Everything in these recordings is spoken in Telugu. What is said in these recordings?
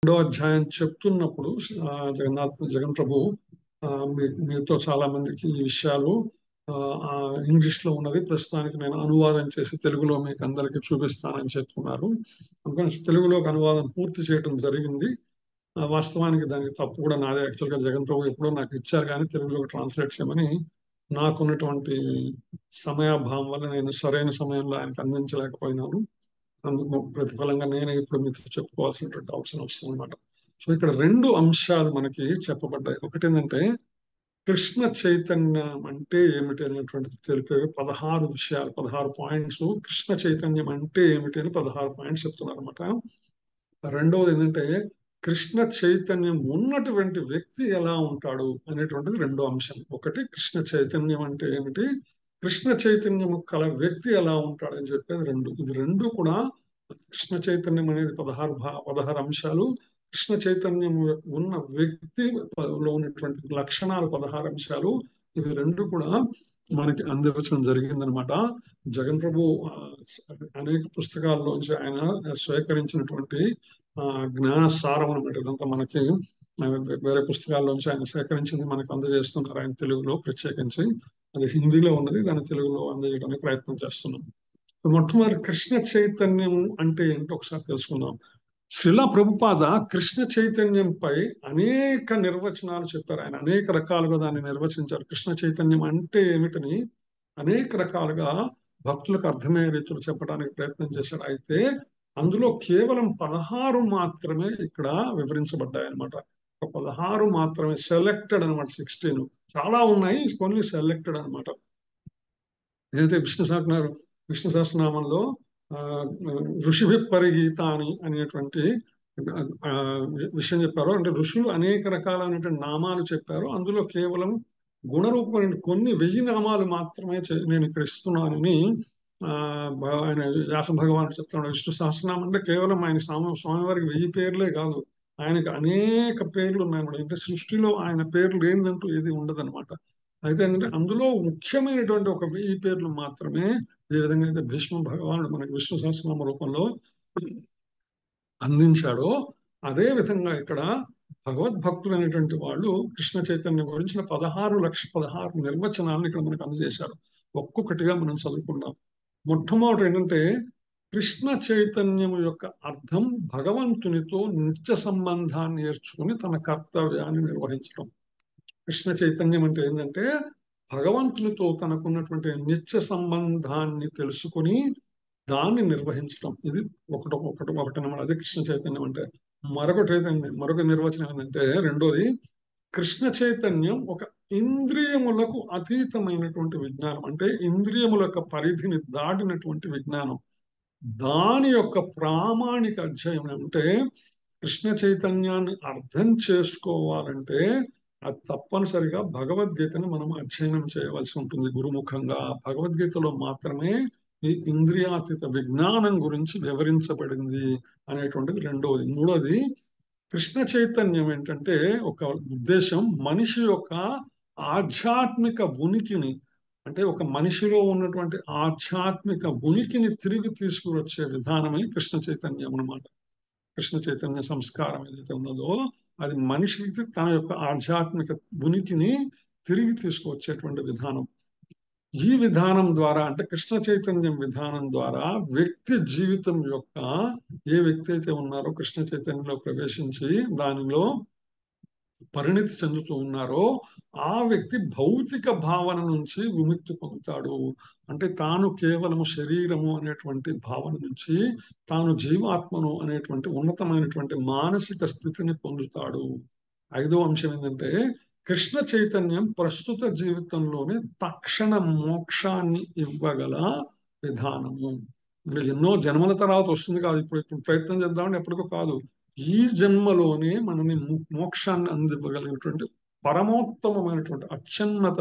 రెండో అధ్యాయం చెప్తున్నప్పుడు జగన్ ప్రభు మీతో చాలా మందికి ఈ విషయాలు ఆ, ఆ, ఇంగ్లీష్ లో ఉన్నది ప్రస్తుతానికి నేను అనువాదం చేసి తెలుగులో మీకు అందరికీ చూపిస్తానని చెప్తున్నారు. అందుకని తెలుగులోకి అనువాదం పూర్తి చేయడం జరిగింది. వాస్తవానికి దానికి తప్పు కూడా నాదే. యాక్చువల్గా జగన్ ప్రభు ఎప్పుడో నాకు ఇచ్చారు, కానీ తెలుగులోకి ట్రాన్స్లేట్ చేయమని నాకున్నటువంటి సమయాభావం వల్ల నేను సరైన సమయంలో ఆయనకు అందించలేకపోయినాను. అందుకు ప్రతిఫలంగా నేనే ఇప్పుడు మీతో చెప్పుకోవాల్సినటువంటి అవసరం వస్తుంది అనమాట. సో ఇక్కడ రెండు అంశాలు మనకి చెప్పబడ్డాయి. ఒకటి ఏంటంటే కృష్ణ చైతన్యం అంటే ఏమిటి అనేటువంటిది తెలిపే 16 విషయాలు, 16 పాయింట్స్. కృష్ణ చైతన్యం అంటే ఏమిటి అని 16 పాయింట్స్ చెప్తున్నారు అనమాట. రెండవది ఏంటంటే కృష్ణ చైతన్యం ఉన్నటువంటి వ్యక్తి ఎలా ఉంటాడు అనేటువంటిది రెండో అంశం. ఒకటి కృష్ణ చైతన్యం అంటే ఏమిటి, కృష్ణ చైతన్యము కల వ్యక్తి ఎలా ఉంటాడు అని చెప్పేది రెండు. ఇవి రెండు కూడా కృష్ణ చైతన్యం అనేది 16 అంశాలు, కృష్ణ చైతన్యం ఉన్న వ్యక్తిలో ఉన్నటువంటి లక్షణాలు 16 అంశాలు. ఇవి రెండు కూడా మనకి అందించడం జరిగిందనమాట. జగన్ ప్రభు అనేక పుస్తకాల్లోంచి ఆయన స్వీకరించినటువంటి జ్ఞాన సారం అనమాట. ఇదంతా మనకి వేరే పుస్తకాల్లోంచి ఆయన సేకరించింది మనకు అందజేస్తున్నారు ఆయన తెలుగులో. ప్రత్యేకించి అది హిందీలో ఉన్నది, దాన్ని తెలుగులో అందజేయడానికి ప్రయత్నం చేస్తున్నాం. మొట్టమొదటి కృష్ణ చైతన్యం అంటే ఏంటో ఒకసారి తెలుసుకుందాం. శిలా ప్రభుపాద కృష్ణ చైతన్యంపై అనేక నిర్వచనాలు చెప్పారు. ఆయన అనేక రకాలుగా దాన్ని నిర్వచించారు. కృష్ణ చైతన్యం అంటే ఏమిటని అనేక రకాలుగా భక్తులకు అర్థమయ్యే రీతిలో చెప్పడానికి ప్రయత్నం చేశారు. అయితే అందులో కేవలం 16 మాత్రమే ఇక్కడ వివరించబడ్డాయి అనమాట. ఒక 16 మాత్రమే సెలెక్టెడ్ అనమాట. 16 చాలా ఉన్నాయి, కొన్ని సెలెక్టెడ్ అనమాట. ఏదైతే విష్ణు సహస్రనామంలో ఆ, ఋషిభి పరిగీత అనేటువంటి ఆ, విషయం చెప్పారు. అంటే ఋషులు అనేక రకాలైనటువంటి నామాలు చెప్పారు. అందులో కేవలం గుణరూపమైన కొన్ని 1000 నామాలు మాత్రమే నేను ఇక్కడ ఇస్తున్నానని ఆయన వ్యాస భగవానుడు చెప్తున్నాడు. విష్ణు సహస్రనామం అంటే కేవలం ఆయన స్వామివారికి 1000 పేర్లే కాదు, ఆయనకు అనేక పేర్లు ఉన్నాయన్నమాట. అంటే సృష్టిలో ఆయన పేర్లు ఏందంటూ ఏది ఉండదన్నమాట. అయితే ఏంటంటే అందులో ముఖ్యమైనటువంటి ఒక 1000 పేర్లు మాత్రమే ఏ విధంగా అయితే భీష్మ భగవానుడు మనకి విష్ణు సహస్రనామ రూపంలో అందించాడో, అదే విధంగా ఇక్కడ భగవద్భక్తులు అనేటువంటి వాళ్ళు కృష్ణ చైతన్యం గురించిన 16 నిర్వచనాలను ఇక్కడ మనకు అందజేశారు. ఒక్కొక్కటిగా మనం చదువుకుందాం. మొట్టమొదటి ఏంటంటే కృష్ణ చైతన్యము యొక్క అర్థం భగవంతునితో నిత్య సంబంధాన్ని ఏర్చుకుని తన కర్తవ్యాన్ని నిర్వహించడం. కృష్ణ చైతన్యం అంటే ఏంటంటే భగవంతునితో తనకున్నటువంటి నిత్య సంబంధాన్ని తెలుసుకుని దాన్ని నిర్వహించడం. ఇది ఒకటి అన్నమాట. అదే కృష్ణ చైతన్యం అంటే. మరొక నిర్వచనం ఏంటంటే రెండోది, కృష్ణ చైతన్యం ఒక ఇంద్రియములకు అతీతమైనటువంటి విజ్ఞానం. అంటే ఇంద్రియముల యొక్క పరిధిని దాటినటువంటి విజ్ఞానం. దాని యొక్క ప్రామాణిక అధ్యయనం అంటే కృష్ణ చైతన్యాన్ని అర్థం చేసుకోవాలంటే అది తప్పనిసరిగా భగవద్గీతను మనం అధ్యయనం చేయవలసి ఉంటుంది గురుముఖంగా. భగవద్గీతలో మాత్రమే ఈ ఇంద్రియాతీత విజ్ఞానం గురించి వివరించబడింది అనేటువంటిది రెండవది. మూడోది, కృష్ణ చైతన్యం ఏంటంటే ఒక ఉద్దేశం మనిషి యొక్క ఆధ్యాత్మిక ఉనికిని, అంటే ఒక మనిషిలో ఉన్నటువంటి ఆధ్యాత్మిక ఉనికిని తిరిగి తీసుకువచ్చే విధానమే కృష్ణ చైతన్యం అన్నమాట. కృష్ణ చైతన్య సంస్కారం ఏదైతే ఉన్నదో అది మనిషికి తన యొక్క ఆధ్యాత్మిక ఉనికిని తిరిగి తీసుకువచ్చేటువంటి విధానం. ఈ విధానం ద్వారా, అంటే కృష్ణ చైతన్యం విధానం ద్వారా వ్యక్తి జీవితం యొక్క, ఏ వ్యక్తి అయితే ఉన్నారో కృష్ణ చైతన్యంలో ప్రవేశించి దానిలో పరిణితి చెందుతూ ఉన్నారో ఆ వ్యక్తి భౌతిక భావన నుంచి విముక్తి పొందుతాడు. అంటే తాను కేవలము శరీరము అనేటువంటి భావన నుంచి తాను జీవాత్మను అనేటువంటి ఉన్నతమైనటువంటి మానసిక స్థితిని పొందుతాడు. ఐదో అంశం ఏంటంటే కృష్ణ చైతన్యం ప్రస్తుత జీవితంలోనే తక్షణ మోక్షాన్ని ఇవ్వగల విధానము. అంటే ఎన్నో జన్మల తర్వాత వస్తుంది కాదు, ఇప్పుడు ప్రయత్నం చేద్దామంటే ఎప్పటికో కాదు, ఈ జన్మలోనే మనని మోక్షాన్ని అందివ్వగలిగినటువంటి పరమోత్తమమైనటువంటి అత్యున్నత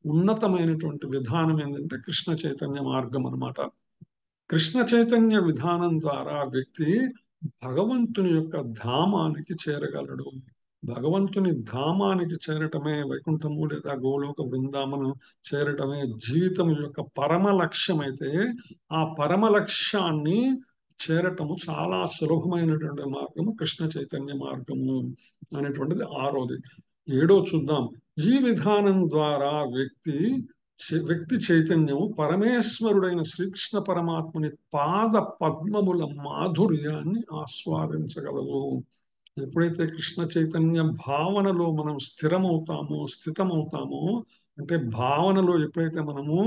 ఉన్నతమైనటువంటి విధానం ఏంటంటే కృష్ణ చైతన్య మార్గం అన్నమాట. కృష్ణ చైతన్య విధానం ద్వారా వ్యక్తి భగవంతుని యొక్క ధామానికి చేరగలడు. భగవంతుని ధామానికి చేరటమే, వైకుంఠము లేదా గోలోక బృందావనం చేరటమే జీవితం యొక్క పరమ లక్ష్యం అయితే ఆ పరమ లక్ష్యాన్ని చేరటము చాలా సులభమైనటువంటి మార్గము కృష్ణ చైతన్య మార్గము అనేటువంటిది ఆరోది. ఏడో చూద్దాం. ఈ విధానం ద్వారా వ్యక్తి చైతన్యము పరమేశ్వరుడైన శ్రీకృష్ణ పరమాత్ముని పాద పద్మముల మాధుర్యాన్ని ఆస్వాదించగలదు. ఎప్పుడైతే కృష్ణ చైతన్య భావనలో మనం స్థితమవుతామో అంటే భావనలో ఎప్పుడైతే మనము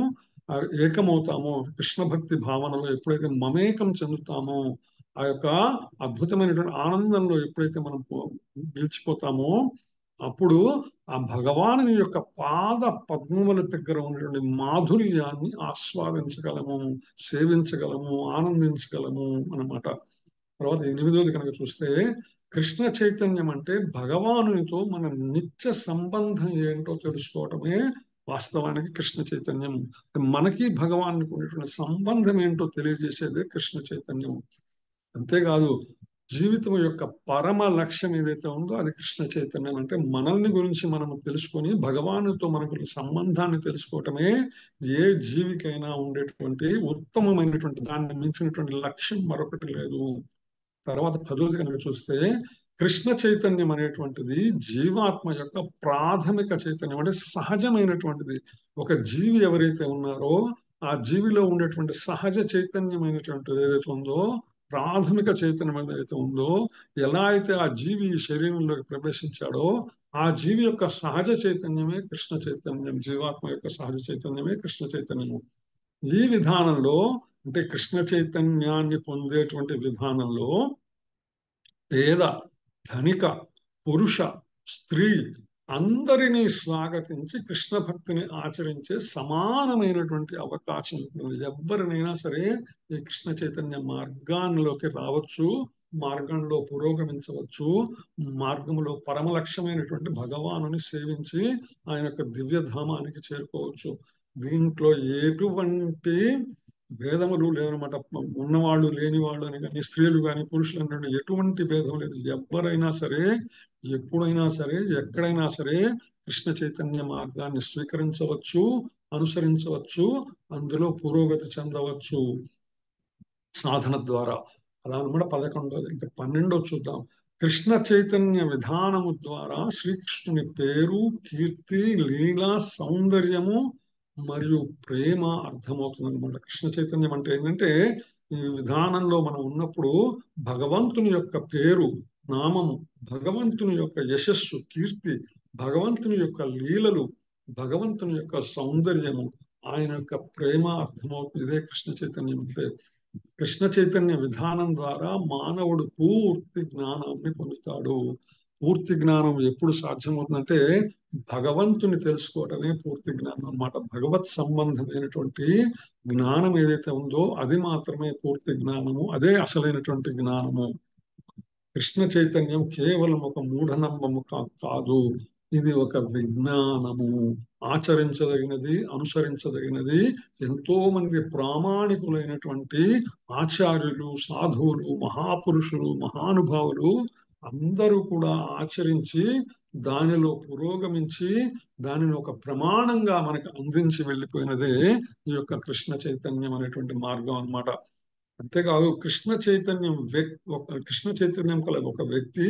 ఏకమవుతామో, కృష్ణ భక్తి భావనలో ఎప్పుడైతే మమేకం చెందుతామో, ఆ యొక్క అద్భుతమైనటువంటి ఆనందంలో ఎప్పుడైతే మనం నిలిచిపోతామో, అప్పుడు ఆ భగవాను యొక్క పాద పద్మముల దగ్గర ఉన్నటువంటి మాధుర్యాన్ని ఆస్వాదించగలము, సేవించగలము, ఆనందించగలము అన్నమాట. తర్వాత 8వది కనుక చూస్తే, కృష్ణ చైతన్యం అంటే భగవానునితో మన నిత్య సంబంధం ఏంటో తెలుసుకోవటమే వాస్తవానికి కృష్ణ చైతన్యం. మనకి భగవానికి ఉన్నటువంటి సంబంధం ఏంటో తెలియజేసేదే కృష్ణ చైతన్యం. అంతేకాదు, జీవితం యొక్క పరమ లక్ష్యం ఏదైతే ఉందో అది కృష్ణ చైతన్యం. అంటే మనల్ని గురించి మనం తెలుసుకొని భగవానుతో మనకు సంబంధాన్ని తెలుసుకోవటమే ఏ జీవికైనా ఉండేటువంటి ఉత్తమమైనటువంటి, దాన్ని మించినటువంటి లక్ష్యం మరొకటి లేదు. తర్వాత 10వది కనుక చూస్తే, కృష్ణ చైతన్యం అనేటువంటిది జీవాత్మ యొక్క ప్రాథమిక చైతన్యం, అంటే సహజమైనటువంటిది. ఒక జీవి ఎవరైతే ఉన్నారో ఆ జీవిలో ఉండేటువంటి సహజ చైతన్యమైనటువంటిది ఏదైతే ఉందో, ప్రాథమిక చైతన్యం ఏదైతే ఉందో, ఎలా అయితే ఆ జీవి ఈ శరీరంలోకి ప్రవేశించాడో ఆ జీవి యొక్క సహజ చైతన్యమే కృష్ణ చైతన్యం. జీవాత్మ యొక్క సహజ చైతన్యమే కృష్ణ చైతన్యము. ఈ విధానంలో, అంటే కృష్ణ చైతన్యాన్ని పొందేటువంటి విధానంలో పేద, ధనిక, పురుష, స్త్రీ అందరినీ స్వాగతించి కృష్ణ భక్తిని ఆచరించే సమానమైనటువంటి అవకాశం ఉంటుంది. ఎవరినైనా సరే ఈ కృష్ణ చైతన్య మార్గాల్లోకి రావచ్చు, మార్గంలో పురోగమించవచ్చు, మార్గంలో పరమ లక్ష్యమైనటువంటి భగవానుని సేవించి ఆయన యొక్క దివ్యధామానికి చేరుకోవచ్చు. దీంట్లో ఎటువంటి భేదములు లేవనమాట. ఉన్నవాళ్ళు లేనివాళ్ళు అని కానీ, స్త్రీలు కానీ పురుషులు అంటే ఎటువంటి భేదం లేదు. ఎవరైనా సరే, ఎప్పుడైనా సరే, ఎక్కడైనా సరే కృష్ణ చైతన్య మార్గాన్ని స్వీకరించవచ్చు, అనుసరించవచ్చు, అందులో పురోగతి చెందవచ్చు సాధన ద్వారా. అలా అనమాట 11వది. ఇంకా 12 చూద్దాం. కృష్ణ చైతన్య విధానము ద్వారా శ్రీకృష్ణుని పేరు, కీర్తి, లీల, సౌందర్యము మరియు ప్రేమ అర్థమవుతుంది అనమాట. కృష్ణ చైతన్యం అంటే ఏంటంటే, ఈ విధానంలో మనం ఉన్నప్పుడు భగవంతుని యొక్క పేరు, నామము, భగవంతుని యొక్క యశస్సు, కీర్తి, భగవంతుని యొక్క లీలలు, భగవంతుని యొక్క సౌందర్యము, ఆయన యొక్క ప్రేమ అర్థమవుతుంది. ఇదే కృష్ణ చైతన్యం అంటే. కృష్ణ చైతన్య విధానం ద్వారా మానవుడు పూర్తి జ్ఞానాన్ని పొందుతాడు. పూర్తి జ్ఞానం ఎప్పుడు సాధ్యమవుతుందంటే భగవంతుని తెలుసుకోవడమే పూర్తి జ్ఞానం అన్నమాట. భగవత్ సంబంధమైనటువంటి జ్ఞానం ఏదైతే ఉందో అది మాత్రమే పూర్తి జ్ఞానము, అదే అసలైనటువంటి జ్ఞానము. కృష్ణ చైతన్యం కేవలం ఒక మూఢనమ్మము కాదు, ఇది ఒక విజ్ఞానము, ఆచరించదగినది, అనుసరించదగినది. ఎంతో మంది ప్రామాణికులైనటువంటి ఆచార్యులు, సాధువులు, మహాపురుషులు, మహానుభావులు అందరూ కూడా ఆచరించి దానిలో పురోగమించి దానిని ఒక ప్రమాణంగా మనకు అందించి వెళ్ళిపోయినదే ఈ యొక్క కృష్ణ చైతన్యం అనేటువంటి మార్గం అన్నమాట. అంతేకాదు, కృష్ణ చైతన్యం కల ఒక వ్యక్తి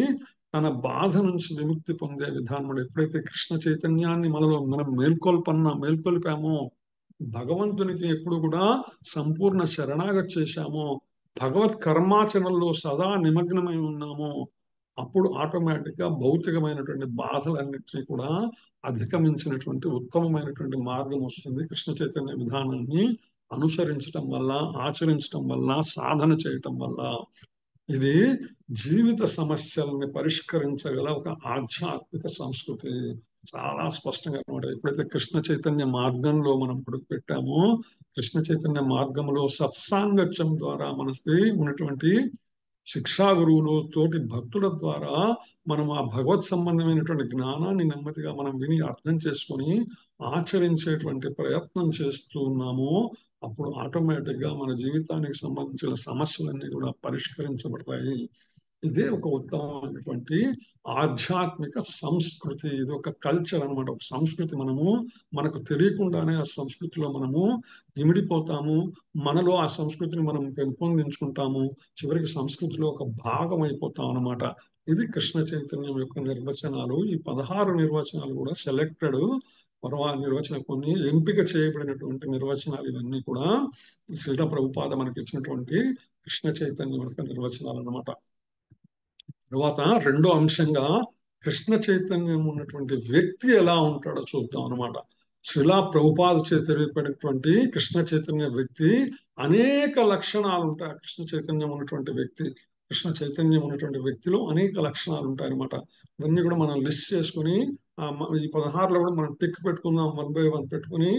తన బాధ నుంచి విముక్తి పొందే విధానం. ఎప్పుడైతే కృష్ణ చైతన్యాన్ని మనం మేల్కొల్పామో, భగవంతునికి ఎప్పుడు కూడా సంపూర్ణ శరణాగతి చేశామో, భగవత్ కర్మాచరణలో సదా నిమగ్నమై ఉన్నామో, అప్పుడు ఆటోమేటిక్ గా భౌతికమైనటువంటి బాధలన్నింటినీ కూడా అధిగమించినటువంటి ఉత్తమమైనటువంటి మార్గం వస్తుంది. కృష్ణ చైతన్య విధానాన్ని అనుసరించటం వల్ల, ఆచరించటం వల్ల, సాధన చేయటం వల్ల. ఇది జీవిత సమస్యల్ని పరిష్కరించగల ఒక ఆధ్యాత్మిక సంస్కృతి. చాలా స్పష్టంగా అనమాట. ఎప్పుడైతే కృష్ణ చైతన్య మార్గంలో మనం అడుగు పెట్టామో, కృష్ణ చైతన్య మార్గంలో సత్సాంగత్యం ద్వారా మనకి ఉన్నటువంటి శిక్షా గురువులు, తోటి భక్తుల ద్వారా మనం ఆ భగవత్ సంబంధమైనటువంటి జ్ఞానాన్ని నెమ్మదిగా మనం విని అర్థం చేసుకొని ఆచరించేటువంటి ప్రయత్నం చేస్తూ ఉన్నాము. అప్పుడు ఆటోమేటిక్ గా మన జీవితానికి సంబంధించిన సమస్యలన్నీ కూడా పరిష్కరించబడతాయి. ఇదే ఒక ఉత్తమమైనటువంటి ఆధ్యాత్మిక సంస్కృతి. ఇది ఒక కల్చర్ అన్నమాట, ఒక సంస్కృతి. మనకు తెలియకుండానే ఆ సంస్కృతిలో మనము ఇమిడిపోతాము. మనలో ఆ సంస్కృతిని మనం పెంపొందించుకుంటాము. చివరికి సంస్కృతిలో ఒక భాగం అయిపోతాం అన్నమాట. ఇది కృష్ణ చైతన్యం యొక్క నిర్వచనాలు. ఈ 16 నిర్వచనాలు కూడా సెలెక్టెడ్ నిర్వచనం, కొన్ని ఎంపిక చేయబడినటువంటి నిర్వచనాలు. ఇవన్నీ కూడా శ్రీల ప్రభుపాద మనకి ఇచ్చినటువంటి కృష్ణ చైతన్యం యొక్క నిర్వచనాలు అన్నమాట. తర్వాత రెండో అంశంగా కృష్ణ చైతన్యం ఉన్నటువంటి వ్యక్తి ఎలా ఉంటాడో చూద్దాం అనమాట. శ్రీలా ప్రభుపాద చే తెలియబడినటువంటి కృష్ణ చైతన్య వ్యక్తి అనేక లక్షణాలు ఉంటాయి. కృష్ణ చైతన్యం ఉన్నటువంటి వ్యక్తి, కృష్ణ చైతన్యం ఉన్నటువంటి వ్యక్తిలో అనేక లక్షణాలు ఉంటాయి అనమాట. ఇవన్నీ కూడా మనం లిస్ట్ చేసుకుని ఈ 16లో కూడా మనం టిక్ పెట్టుకుందాం, 1 by 1 పెట్టుకుని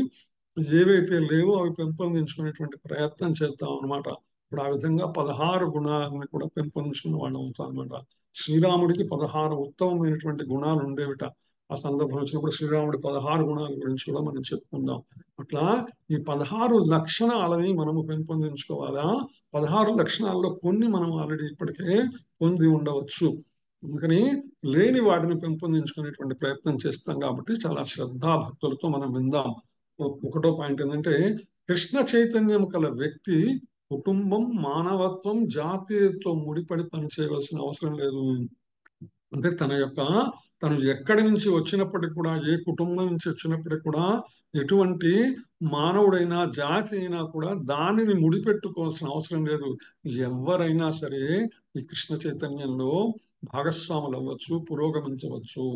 ఏవైతే లేవో అవి పెంపొందించుకునేటువంటి ప్రయత్నం చేద్దాం అనమాట. ఇప్పుడు ఆ విధంగా 16 గుణాలను కూడా పెంపొందించుకున్న వాళ్ళు అవుతాం అనమాట. శ్రీరాముడికి 16 ఉత్తమమైనటువంటి గుణాలు ఉండేవిట. ఆ సందర్భం వచ్చినప్పుడు శ్రీరాముడి 16 గుణాల గురించి కూడా మనం చెప్పుకుందాం. అట్లా ఈ 16 లక్షణాలని మనము పెంపొందించుకోవాలా. 16 లక్షణాల్లో కొన్ని మనం ఆల్రెడీ ఇప్పటికే పొంది ఉండవచ్చు. అందుకని లేని వాటిని పెంపొందించుకునేటువంటి ప్రయత్నం చేస్తాం కాబట్టి చాలా శ్రద్ధాభక్తులతో మనం విందాం. ఒకటో పాయింట్ ఏంటంటే, కృష్ణ చైతన్యం కల వ్యక్తి కుటుంబం, మానవత్వం, జాతీయతతో ముడిపడి పనిచేయవలసిన అవసరం లేదు. అంటే తను ఎక్కడి నుంచి వచ్చినప్పటికీ కూడా, ఏ కుటుంబం నుంచి వచ్చినప్పటికీ కూడా, ఎటువంటి మానవుడైనా జాతి అయినా కూడా దానిని ముడిపెట్టుకోవాల్సిన అవసరం లేదు. ఎవరైనా సరే ఈ కృష్ణ చైతన్యంలో భాగస్వాములు అవ్వచ్చు, పురోగమించవచ్చు.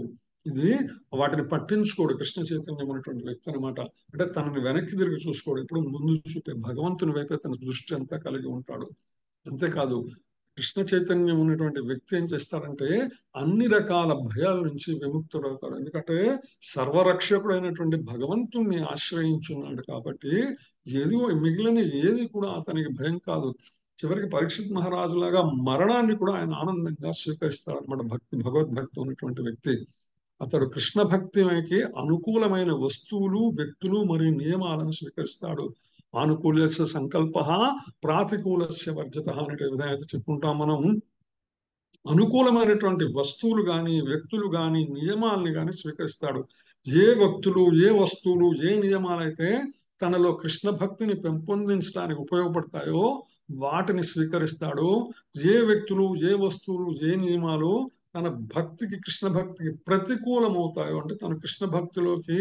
ఇది వాటిని పట్టించుకోడు కృష్ణ చైతన్యం అనేటువంటి వ్యక్తి అనమాట. అంటే తనని వెనక్కి తిరిగి చూసుకోడు, ఇప్పుడు ముందు చూపే భగవంతుని వైపే తన దృష్టి అంతా కలిగి ఉంటాడు. అంతేకాదు, కృష్ణ చైతన్యం ఉన్నటువంటి వ్యక్తి ఏం చేస్తారంటే అన్ని రకాల భయాల నుంచి విముక్తుడవుతాడు. ఎందుకంటే సర్వరక్షకుడైనటువంటి భగవంతుణ్ణి ఆశ్రయించున్నాడు కాబట్టి ఏది మిగిలిన ఏది కూడా అతనికి భయం కాదు. చివరికి పరీక్షిత్ మహారాజు లాగా మరణాన్ని కూడా ఆయన ఆనందంగా స్వీకరిస్తాడు అనమాట. భగవద్భక్తి ఉన్నటువంటి వ్యక్తి అతడు కృష్ణ భక్తికి అనుకూలమైన వస్తువులు, వ్యక్తులు మరియు నియమాలను స్వీకరిస్తాడు. ఆనుకూల్యస్య సంకల్ప, ప్రాతికూలస్య వర్జిత అనే విధంగా అయితే చెప్పుకుంటాం మనం. అనుకూలమైనటువంటి వస్తువులు గాని, వ్యక్తులు గాని, నియమాలని గాని స్వీకరిస్తాడు. ఏ వ్యక్తులు, ఏ వస్తువులు, ఏ నియమాలైతే తనలో కృష్ణ భక్తిని పెంపొందించడానికి ఉపయోగపడతాయో వాటిని స్వీకరిస్తాడు. ఏ వ్యక్తులు, ఏ వస్తువులు, ఏ నియమాలు తన భక్తికి, కృష్ణ భక్తికి ప్రతికూలమవుతాయో, అంటే తన కృష్ణ భక్తిలోకి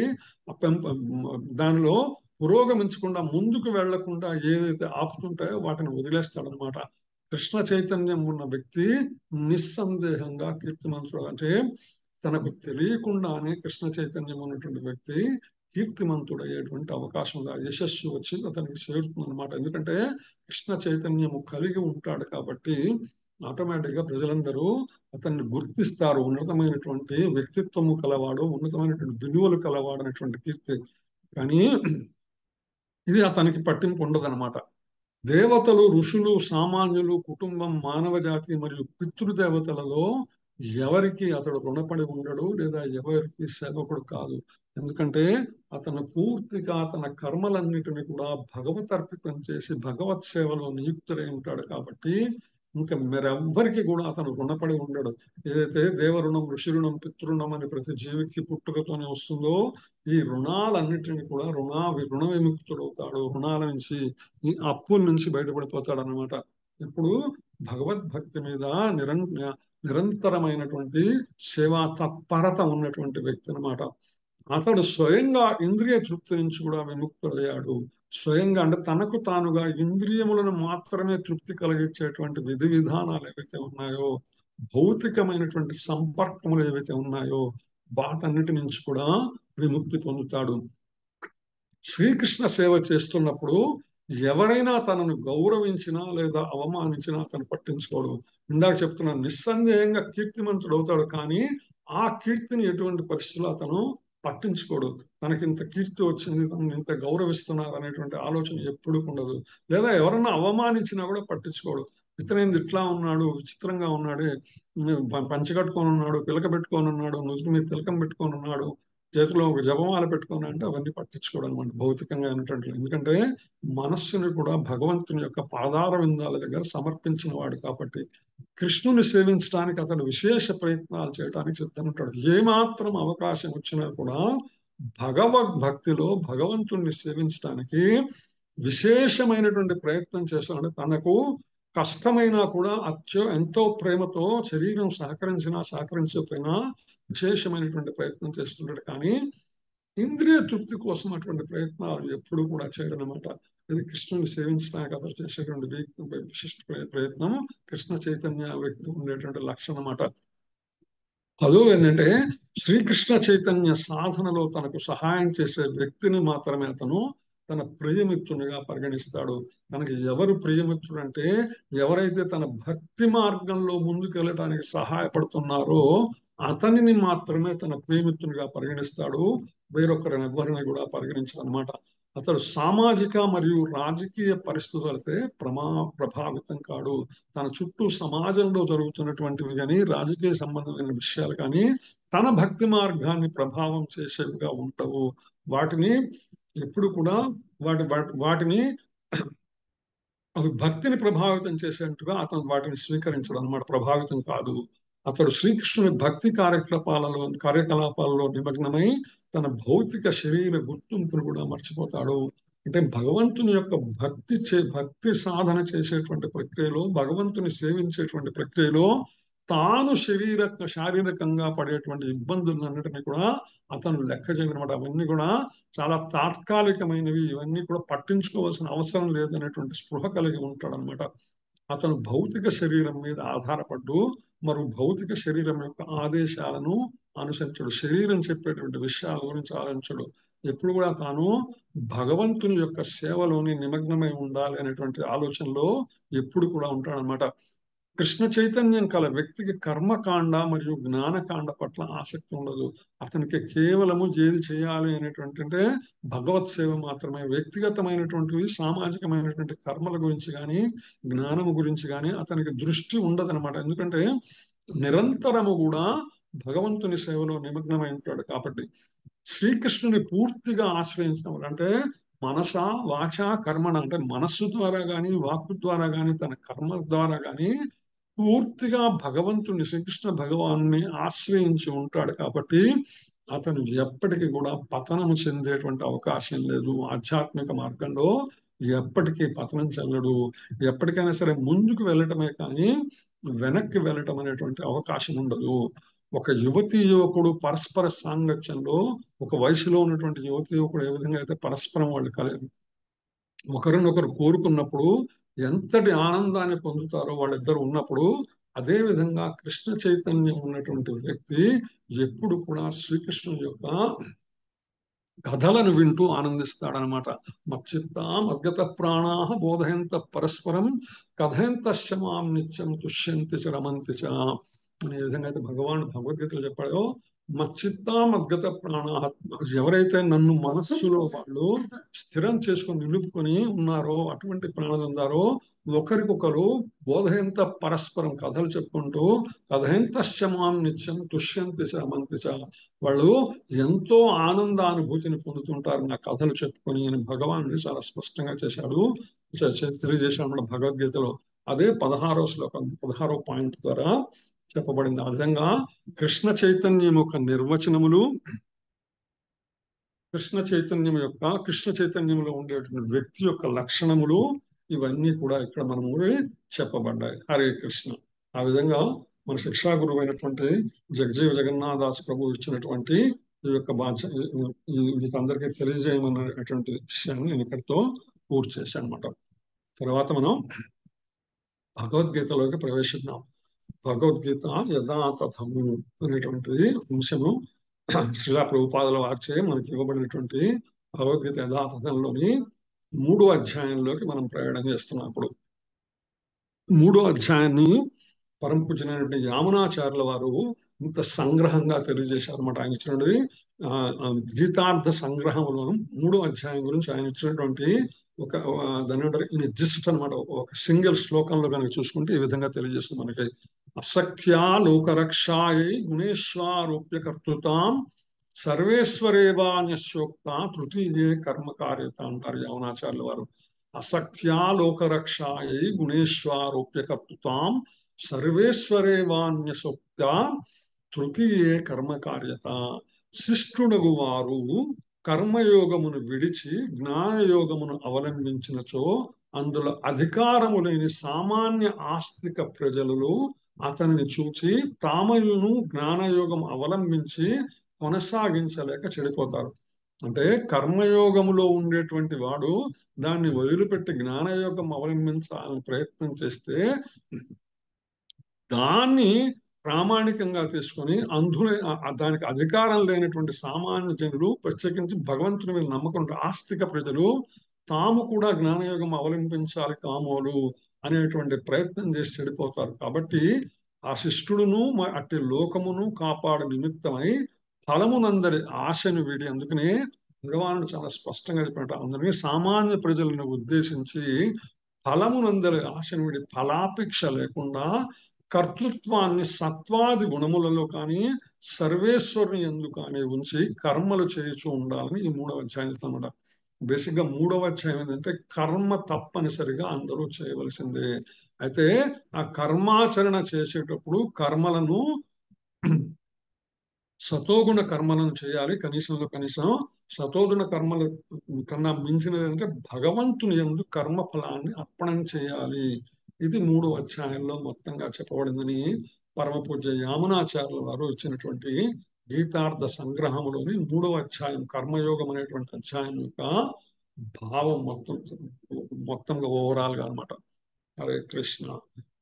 దానిలో పురోగమించకుండా, ముందుకు వెళ్లకుండా ఏదైతే ఆపుతుంటాయో వాటిని వదిలేస్తాడనమాట. కృష్ణ చైతన్యం ఉన్న వ్యక్తి నిస్సందేహంగా కీర్తిమంతుడు. అంటే తనకు తెలియకుండానే కృష్ణ చైతన్యం ఉన్నటువంటి వ్యక్తి కీర్తిమంతుడయ్యేటువంటి అవకాశం, యశస్సు వచ్చి అతనికి చేరుతుంది అనమాట. ఎందుకంటే కృష్ణ చైతన్యము కలిగి ఉంటాడు కాబట్టి ఆటోమేటిక్ గా ప్రజలందరూ అతన్ని గుర్తిస్తారు. ఉన్నతమైనటువంటి వ్యక్తిత్వము కలవాడు, ఉన్నతమైనటువంటి విలువలు కలవాడు అనేటువంటి కీర్తి. కానీ ఇది అతనికి పట్టింపు ఉండదన్నమాట. దేవతలు, ఋషులు, సామాన్యులు, కుటుంబం, మానవ జాతి మరియు పితృదేవతలలో ఎవరికి అతడు రుణపడి ఉండడు, లేదా ఎవరికి సేవకుడు కాదు. ఎందుకంటే అతను పూర్తిగా తన కర్మలన్నిటిని కూడా భగవతర్పితం చేసి భగవత్ సేవలో నియుక్తుడై ఉంటాడు కాబట్టి ఇంకా మరెవ్వరికి కూడా అతను రుణపడి ఉండడు. ఏదైతే దేవరుణం, ఋషి రుణం, పితృణం అని ప్రతి జీవికి పుట్టుకతోనే వస్తుందో, ఈ రుణాలన్నిటిని కూడా రుణ విముక్తుడవుతాడు. రుణాల నుంచి, ఈ అప్పుల నుంచి బయటపడిపోతాడు అన్నమాట. ఇప్పుడు భగవద్భక్తి మీద నిరంతరమైనటువంటి సేవా తత్పరత ఉన్నటువంటి వ్యక్తి అనమాట. అతడు స్వయంగా ఇంద్రియ తృప్తి నుంచి కూడా విముక్తుడయ్యాడు. స్వయంగా అంటే తనకు తానుగా ఇంద్రియములను మాత్రమే తృప్తి కలిగించేటువంటి విధి విధానాలు ఏవైతే ఉన్నాయో, భౌతికమైనటువంటి సంపర్కములు ఏవైతే ఉన్నాయో వాటన్నిటి నుంచి కూడా విముక్తి పొందుతాడు. శ్రీకృష్ణ సేవ చేస్తున్నప్పుడు ఎవరైనా తనను గౌరవించినా లేదా అవమానించినా అతను పట్టించుకోడు. ఇందాక చెప్తున్నాను, నిస్సందేహంగా కీర్తిమంతుడు అవుతాడు, కానీ ఆ కీర్తిని ఎటువంటి పరిస్థితుల్లో అతను పట్టించుకోడు. తనకి ఇంత కీర్తి వచ్చింది, తనని ఇంత గౌరవిస్తున్నారు అనేటువంటి ఆలోచన ఎప్పుడు ఉండదు. లేదా ఎవరన్నా అవమానించినా కూడా పట్టించుకోడు. ఇతనేంది ఇట్లా ఉన్నాడు, విచిత్రంగా ఉన్నాడు, పంచ కట్టుకొని ఉన్నాడు, పిలక పెట్టుకొని ఉన్నాడు, నుదుటి మీద తిలకం పెట్టుకొని ఉన్నాడు, చేతిలో ఒక జపమాల పెట్టుకుని అంటే అవన్నీ పట్టించుకోవడం అనమాట భౌతికంగా అయినటువంటి. ఎందుకంటే మనస్సుని కూడా భగవంతుని యొక్క పాదార విందాల దగ్గర సమర్పించిన వాడు కాబట్టి కృష్ణుని సేవించడానికి అతడు విశేష ప్రయత్నాలు చేయడానికి సిద్ధంగా ఉంటాడు. ఏమాత్రం అవకాశం వచ్చినా కూడా భగవద్భక్తిలో భగవంతుణ్ణి సేవించడానికి విశేషమైనటువంటి ప్రయత్నం చేస్తాడు. తనకు కష్టమైనా కూడా ఎంతో ప్రేమతో శరీరం సహకరించినా సహకరించకపోయినా విశేషమైనటువంటి ప్రయత్నం చేస్తుంటాడు. కానీ ఇంద్రియ తృప్తి కోసం అటువంటి ప్రయత్నాలు ఎప్పుడు కూడా చేయడం అనమాట. ఇది కృష్ణుని సేవించడానికి అతను చేసేటువంటి విశిష్ట ప్రయత్నం కృష్ణ చైతన్య వ్యక్తి ఉండేటువంటి లక్షణం అన్నమాట. అదో ఏంటంటే శ్రీకృష్ణ చైతన్య సాధనలో తనకు సహాయం చేసే వ్యక్తిని మాత్రమే అతను తన ప్రియమిత్రునిగా పరిగణిస్తాడు. తనకి ఎవరు ప్రియమిత్రుడు అంటే ఎవరైతే తన భక్తి మార్గంలో ముందుకు వెళ్ళడానికి సహాయపడుతున్నారో అతనిని మాత్రమే తన ప్రియమిత్రునిగా పరిగణిస్తాడు. వేరొకరిని ఎవరిని కూడా పరిగణించడు అనమాట. అతడు సామాజిక మరియు రాజకీయ పరిస్థితులతో ప్రభావితం కాడు. తన చుట్టూ సమాజంలో జరుగుతున్నటువంటివి కానీ రాజకీయ సంబంధమైన విషయాలు కానీ తన భక్తి మార్గాన్ని ప్రభావం చేసేవిగా ఉండవు. వాటిని ఎప్పుడు కూడా వాటిని అవి భక్తిని ప్రభావితం చేసేట్టుగా అతను వాటిని స్వీకరించడం అనమాట. ప్రభావితం కాదు. అతడు శ్రీకృష్ణుని భక్తి కార్యకలాపాలలో నిమగ్నమై తన భౌతిక శరీర గుర్తింపును కూడా మర్చిపోతాడు. అంటే భగవంతుని యొక్క భక్తి సాధన చేసేటువంటి ప్రక్రియలో భగవంతుని సేవించేటువంటి ప్రక్రియలో తాను శారీరకంగా పడేటువంటి ఇబ్బందులన్నిటినీ కూడా అతను లెక్క చేయనమాట. అవన్నీ కూడా చాలా తాత్కాలికమైనవి, ఇవన్నీ కూడా పట్టించుకోవాల్సిన అవసరం లేదనేటువంటి స్పృహ కలిగి ఉంటాడు అనమాట. అతను భౌతిక శరీరం మీద ఆధారపడ్డు మరియు భౌతిక శరీరం యొక్క ఆదేశాలను అనుసరించడు. శరీరం చెప్పేటువంటి విషయాల గురించి ఆలోచించడు. ఎప్పుడు కూడా తాను భగవంతుని యొక్క సేవలోని నిమగ్నమై ఉండాలి అనేటువంటి ఆలోచనలో ఎప్పుడు కూడా ఉంటాడనమాట. కృష్ణ చైతన్యం కల వ్యక్తికి కర్మకాండ మరియు జ్ఞానకాండ పట్ల ఆసక్తి ఉండదు. అతనికి కేవలము ఏది చేయాలి అనేటువంటి భగవత్ సేవ మాత్రమే. వ్యక్తిగతమైనటువంటివి సామాజికమైనటువంటి కర్మల గురించి కానీ జ్ఞానము గురించి కానీ అతనికి దృష్టి ఉండదనమాట. ఎందుకంటే నిరంతరము కూడా భగవంతుని సేవలో నిమగ్నమై ఉంటాడు కాబట్టి. శ్రీకృష్ణుని పూర్తిగా ఆశ్రయించడం అంటే మనస వాచ కర్మణ అంటే మనస్సు ద్వారా కానీ వాక్కు ద్వారా కానీ తన కర్మ ద్వారా కానీ పూర్తిగా భగవంతుని శ్రీకృష్ణ భగవాన్ని ఆశ్రయించి ఉంటాడు కాబట్టి అతను ఎప్పటికీ కూడా పతనము చెందేటువంటి అవకాశం లేదు. ఆధ్యాత్మిక మార్గంలో ఎప్పటికీ పతనం చెందడు. ఎప్పటికైనా సరే ముందుకు వెళ్ళటమే కానీ వెనక్కి వెళ్ళటం అనేటువంటి అవకాశం ఉండదు. ఒక యువతి యువకుడు పరస్పర సాంగత్యంలో ఒక వయసులో ఉన్నటువంటి యువతి యువకుడు ఏ విధంగా అయితే పరస్పరం వాళ్ళు ఒకరినొకరు కోరుకున్నప్పుడు ఎంతటి ఆనందాన్ని పొందుతారో వాళ్ళిద్దరు ఉన్నప్పుడు, అదే విధంగా కృష్ణ చైతన్యం ఉన్నటువంటి వ్యక్తి ఎప్పుడు కూడా శ్రీకృష్ణుని యొక్క కథలను వింటూ ఆనందిస్తాడనమాట. మచ్చిత్తాం అద్గత ప్రాణాః బోధయంత పరస్పరం కథయంతస్య మాం నిత్యం తుష్యంతి చ రమంతి చ అనే విధంగా అయితే భగవద్గీతలో చెప్పాడో, మచ్చిత్తాం అద్గత ప్రాణాః ఎవరైతే నన్ను మనస్సులో వాళ్ళు స్థిరం చేసుకొని నిలుపుకొని ఉన్నారో అటువంటి ప్రాణులు ఉన్నారో ఒకరికొకరు బోధయంత పరస్పరం కథలు చెప్పుకుంటూ కథయంతస్య మాం నిత్యం తుష్యంతి చ రమంతి చ వాళ్ళు ఎంతో ఆనందానుభూతిని పొందుతుంటారు నా కథలు చెప్పుకొని అని భగవానుడు చాలా స్పష్టంగా తెలియజేశాడు మన భగవద్గీతలో. అదే 16వ శ్లోకం 16వ పాయింట్ ద్వారా చెప్పబడింది. ఆ విధంగా కృష్ణ చైతన్యం యొక్క నిర్వచనములు, కృష్ణ చైతన్యంలో ఉండేటువంటి వ్యక్తి యొక్క లక్షణములు ఇవన్నీ కూడా ఇక్కడ మనము చెప్పబడ్డాయి. హరే కృష్ణ. ఆ విధంగా మన శిక్షా గురువు అయినటువంటి జగజీవ జగన్నాథదాస్ ప్రభు ఇచ్చినటువంటి ఈ యొక్క మీకు అందరికీ తెలియజేయమన్నటువంటి విషయాన్ని నేను ఇక్కడితో పూర్తి చేశాను అనమాట. తర్వాత మనం భగవద్గీతలోకి ప్రవేశిద్దాం. భగవద్గీత యథాతథము అనేటువంటిది అంశము శ్రీలా ప్రభుపాదుల వారిచే మనకి ఇవ్వబడినటువంటి భగవద్గీత యథాతథంలోని 3వ అధ్యాయంలోకి మనం ప్రయాణం చేస్తున్నాం. ఇప్పుడు 3వ అధ్యాయాన్ని పరమ పూజ్యులైనటువంటి యామునాచార్యుల వారు ఇంత సంగ్రహంగా తెలియజేశారు అనమాట. ఆయన ఇచ్చినటువంటి గీతార్థ సంగ్రహంలో 3వ అధ్యాయం గురించి ఆయన ఇచ్చినటువంటి దాని ఇన్ జిస్ట్ అనమాట. ఒక సింగిల్ శ్లోకంలో కనుక చూసుకుంటే ఈ విధంగా తెలియజేస్తుంది మనకి. అసఖ్యా లోకరక్షాయై గుణేశ్వారోప్య కర్తృతాం సర్వేశ్వరేవాన్యస్యోక్త తృతీయే కర్మకార్యత అంటారు యవనాచార్యుల వారు. అసక్త్యా లోకరక్షాయై గుణేశ్వారోప్యకర్తుతాం సర్వేశ్వరేవాన్యసోక్త తృతీయే కర్మకార్యత. శిష్టుడగు వారు కర్మయోగమును విడిచి జ్ఞానయోగమును అవలంబించినచో అందులో అధికారము లేని సామాన్య ఆస్తిక ప్రజలు అతనిని చూచి తామయును జ్ఞానయోగం అవలంబించి కొనసాగించలేక చెడిపోతారు. అంటే కర్మయోగములో ఉండేటువంటి వాడు దాన్ని వదిలిపెట్టి జ్ఞానయోగం అవలంబించాలని ప్రయత్నం చేస్తే దాన్ని ప్రామాణికంగా తీసుకొని దానికి అధికారం లేనటువంటి సామాన్య జనులు, ప్రత్యేకించి భగవంతుని మీద నమ్మకం ఆస్తిక ప్రజలు తాము కూడా జ్ఞానయోగం అవలంబించాలి కామోలు అనేటువంటి ప్రయత్నం చేసి చెడిపోతారు. కాబట్టి ఆ శిష్టుడును అట్టి లోకమును కాపాడు నిమిత్తమై ఫలమునందరి ఆశను వీడి, అందుకనే భగవానుడు చాలా స్పష్టంగా చెప్పినట్టు అందరినీ సామాన్య ప్రజలను ఉద్దేశించి ఫలమునందరి ఆశను వీడి ఫలాపేక్ష లేకుండా కర్తృత్వాన్ని సత్వాది గుణములలో కానీ సర్వేశ్వరుని యందు కానీ ఉంచి కర్మలు చేయుచూ ఉండాలని ఈ 3వ అధ్యాయం అన్నమాట. బేసిక్ గా 3వ అధ్యాయం ఏంటంటే కర్మ తప్పనిసరిగా అందరూ చేయవలసిందే. అయితే ఆ కర్మాచరణ చేసేటప్పుడు కర్మలను సతోగుణ కర్మలను చేయాలి. కనీసంలో కనీసం సతోగుణ కర్మల కన్నా మించినది అంటే భగవంతుని యందు కర్మ ఫలాన్ని అర్పణం చేయాలి. ఇది 3వ అధ్యాయంలో మొత్తంగా చెప్పబడిందని పరమ పూజ్య యామునాచార్యుల వారు ఇచ్చినటువంటి గీతార్థ సంగ్రహంలోని 3వ అధ్యాయం కర్మయోగం అనేటువంటి అధ్యాయం యొక్క భావం మొత్తంగా ఓవరాల్ గా అనమాట. హరే కృష్ణ.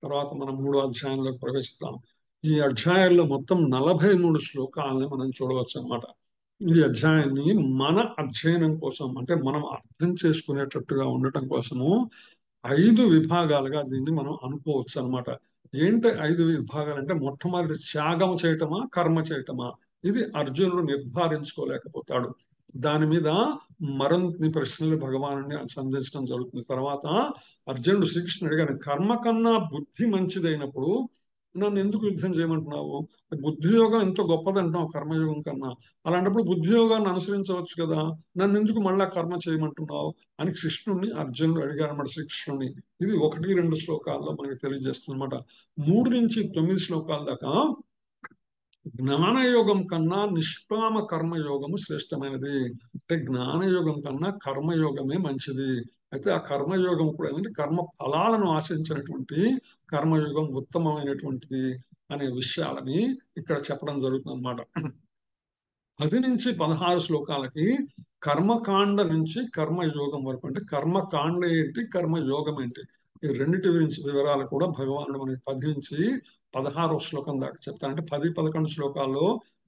తర్వాత మనం 3వ అధ్యాయంలోకి ప్రవేశిద్దాం. ఈ అధ్యాయంలో మొత్తం 43 శ్లోకాలని మనం చూడవచ్చు అన్నమాట. ఈ అధ్యాయాన్ని మన అధ్యయనం కోసం, అంటే మనం అర్థం చేసుకునేటట్టుగా ఉండటం కోసము 5 విభాగాలుగా దీన్ని మనం అనుకోవచ్చు అన్నమాట. ఏంటి 5 విభాగాలు అంటే, మొట్టమొదటి త్యాగం చేయటమా కర్మ చేయటమా, ఇది అర్జునుడు నిర్ధారించుకోలేకపోతాడు. దాని మీద మరిన్ని ప్రశ్నలు భగవానుని సంధించడం జరుగుతుంది. తర్వాత అర్జునుడు శ్రీకృష్ణుడు అడిగాడు, కర్మ కన్నా బుద్ధి మంచిదైనప్పుడు నన్ను ఎందుకు యుద్ధం చేయమంటున్నావు? బుద్ధి యోగం ఎంతో గొప్పదంటున్నావు కర్మయోగం కన్నా. అలాంటప్పుడు బుద్ధి యోగాన్ని అనుసరించవచ్చు కదా, నన్ను ఎందుకు మళ్ళా కర్మ చేయమంటున్నావు అని కృష్ణుడిని అర్జునుడు అడిగారు అన్నమాట శ్రీకృష్ణుడిని. ఇది 1-2 శ్లోకాల్లో మనకి తెలియజేస్తుంది అనమాట. 3 నుంచి 9 శ్లోకాల దాకా జ్ఞానయోగం కన్నా నిష్కామ కర్మయోగము శ్రేష్టమైనది. అంటే జ్ఞానయోగం కన్నా కర్మయోగమే మంచిది. అయితే ఆ కర్మయోగం కూడా ఏంటంటే కర్మ ఫలాలను ఆశించినటువంటి కర్మయోగం ఉత్తమమైనటువంటిది అనే విషయాలని ఇక్కడ చెప్పడం జరుగుతుంది అన్నమాట. 10 నుంచి 16 శ్లోకాలకి కర్మకాండ నుంచి కర్మయోగం వరకు, అంటే కర్మకాండ ఏంటి కర్మయోగం ఏంటి, ఈ రెండిటి గురించి వివరాలు కూడా భగవానుడు మనకి 10 నుంచి 16వ శ్లోకం దాకా చెప్తారు. అంటే 10-11 శ్లోకాల్లో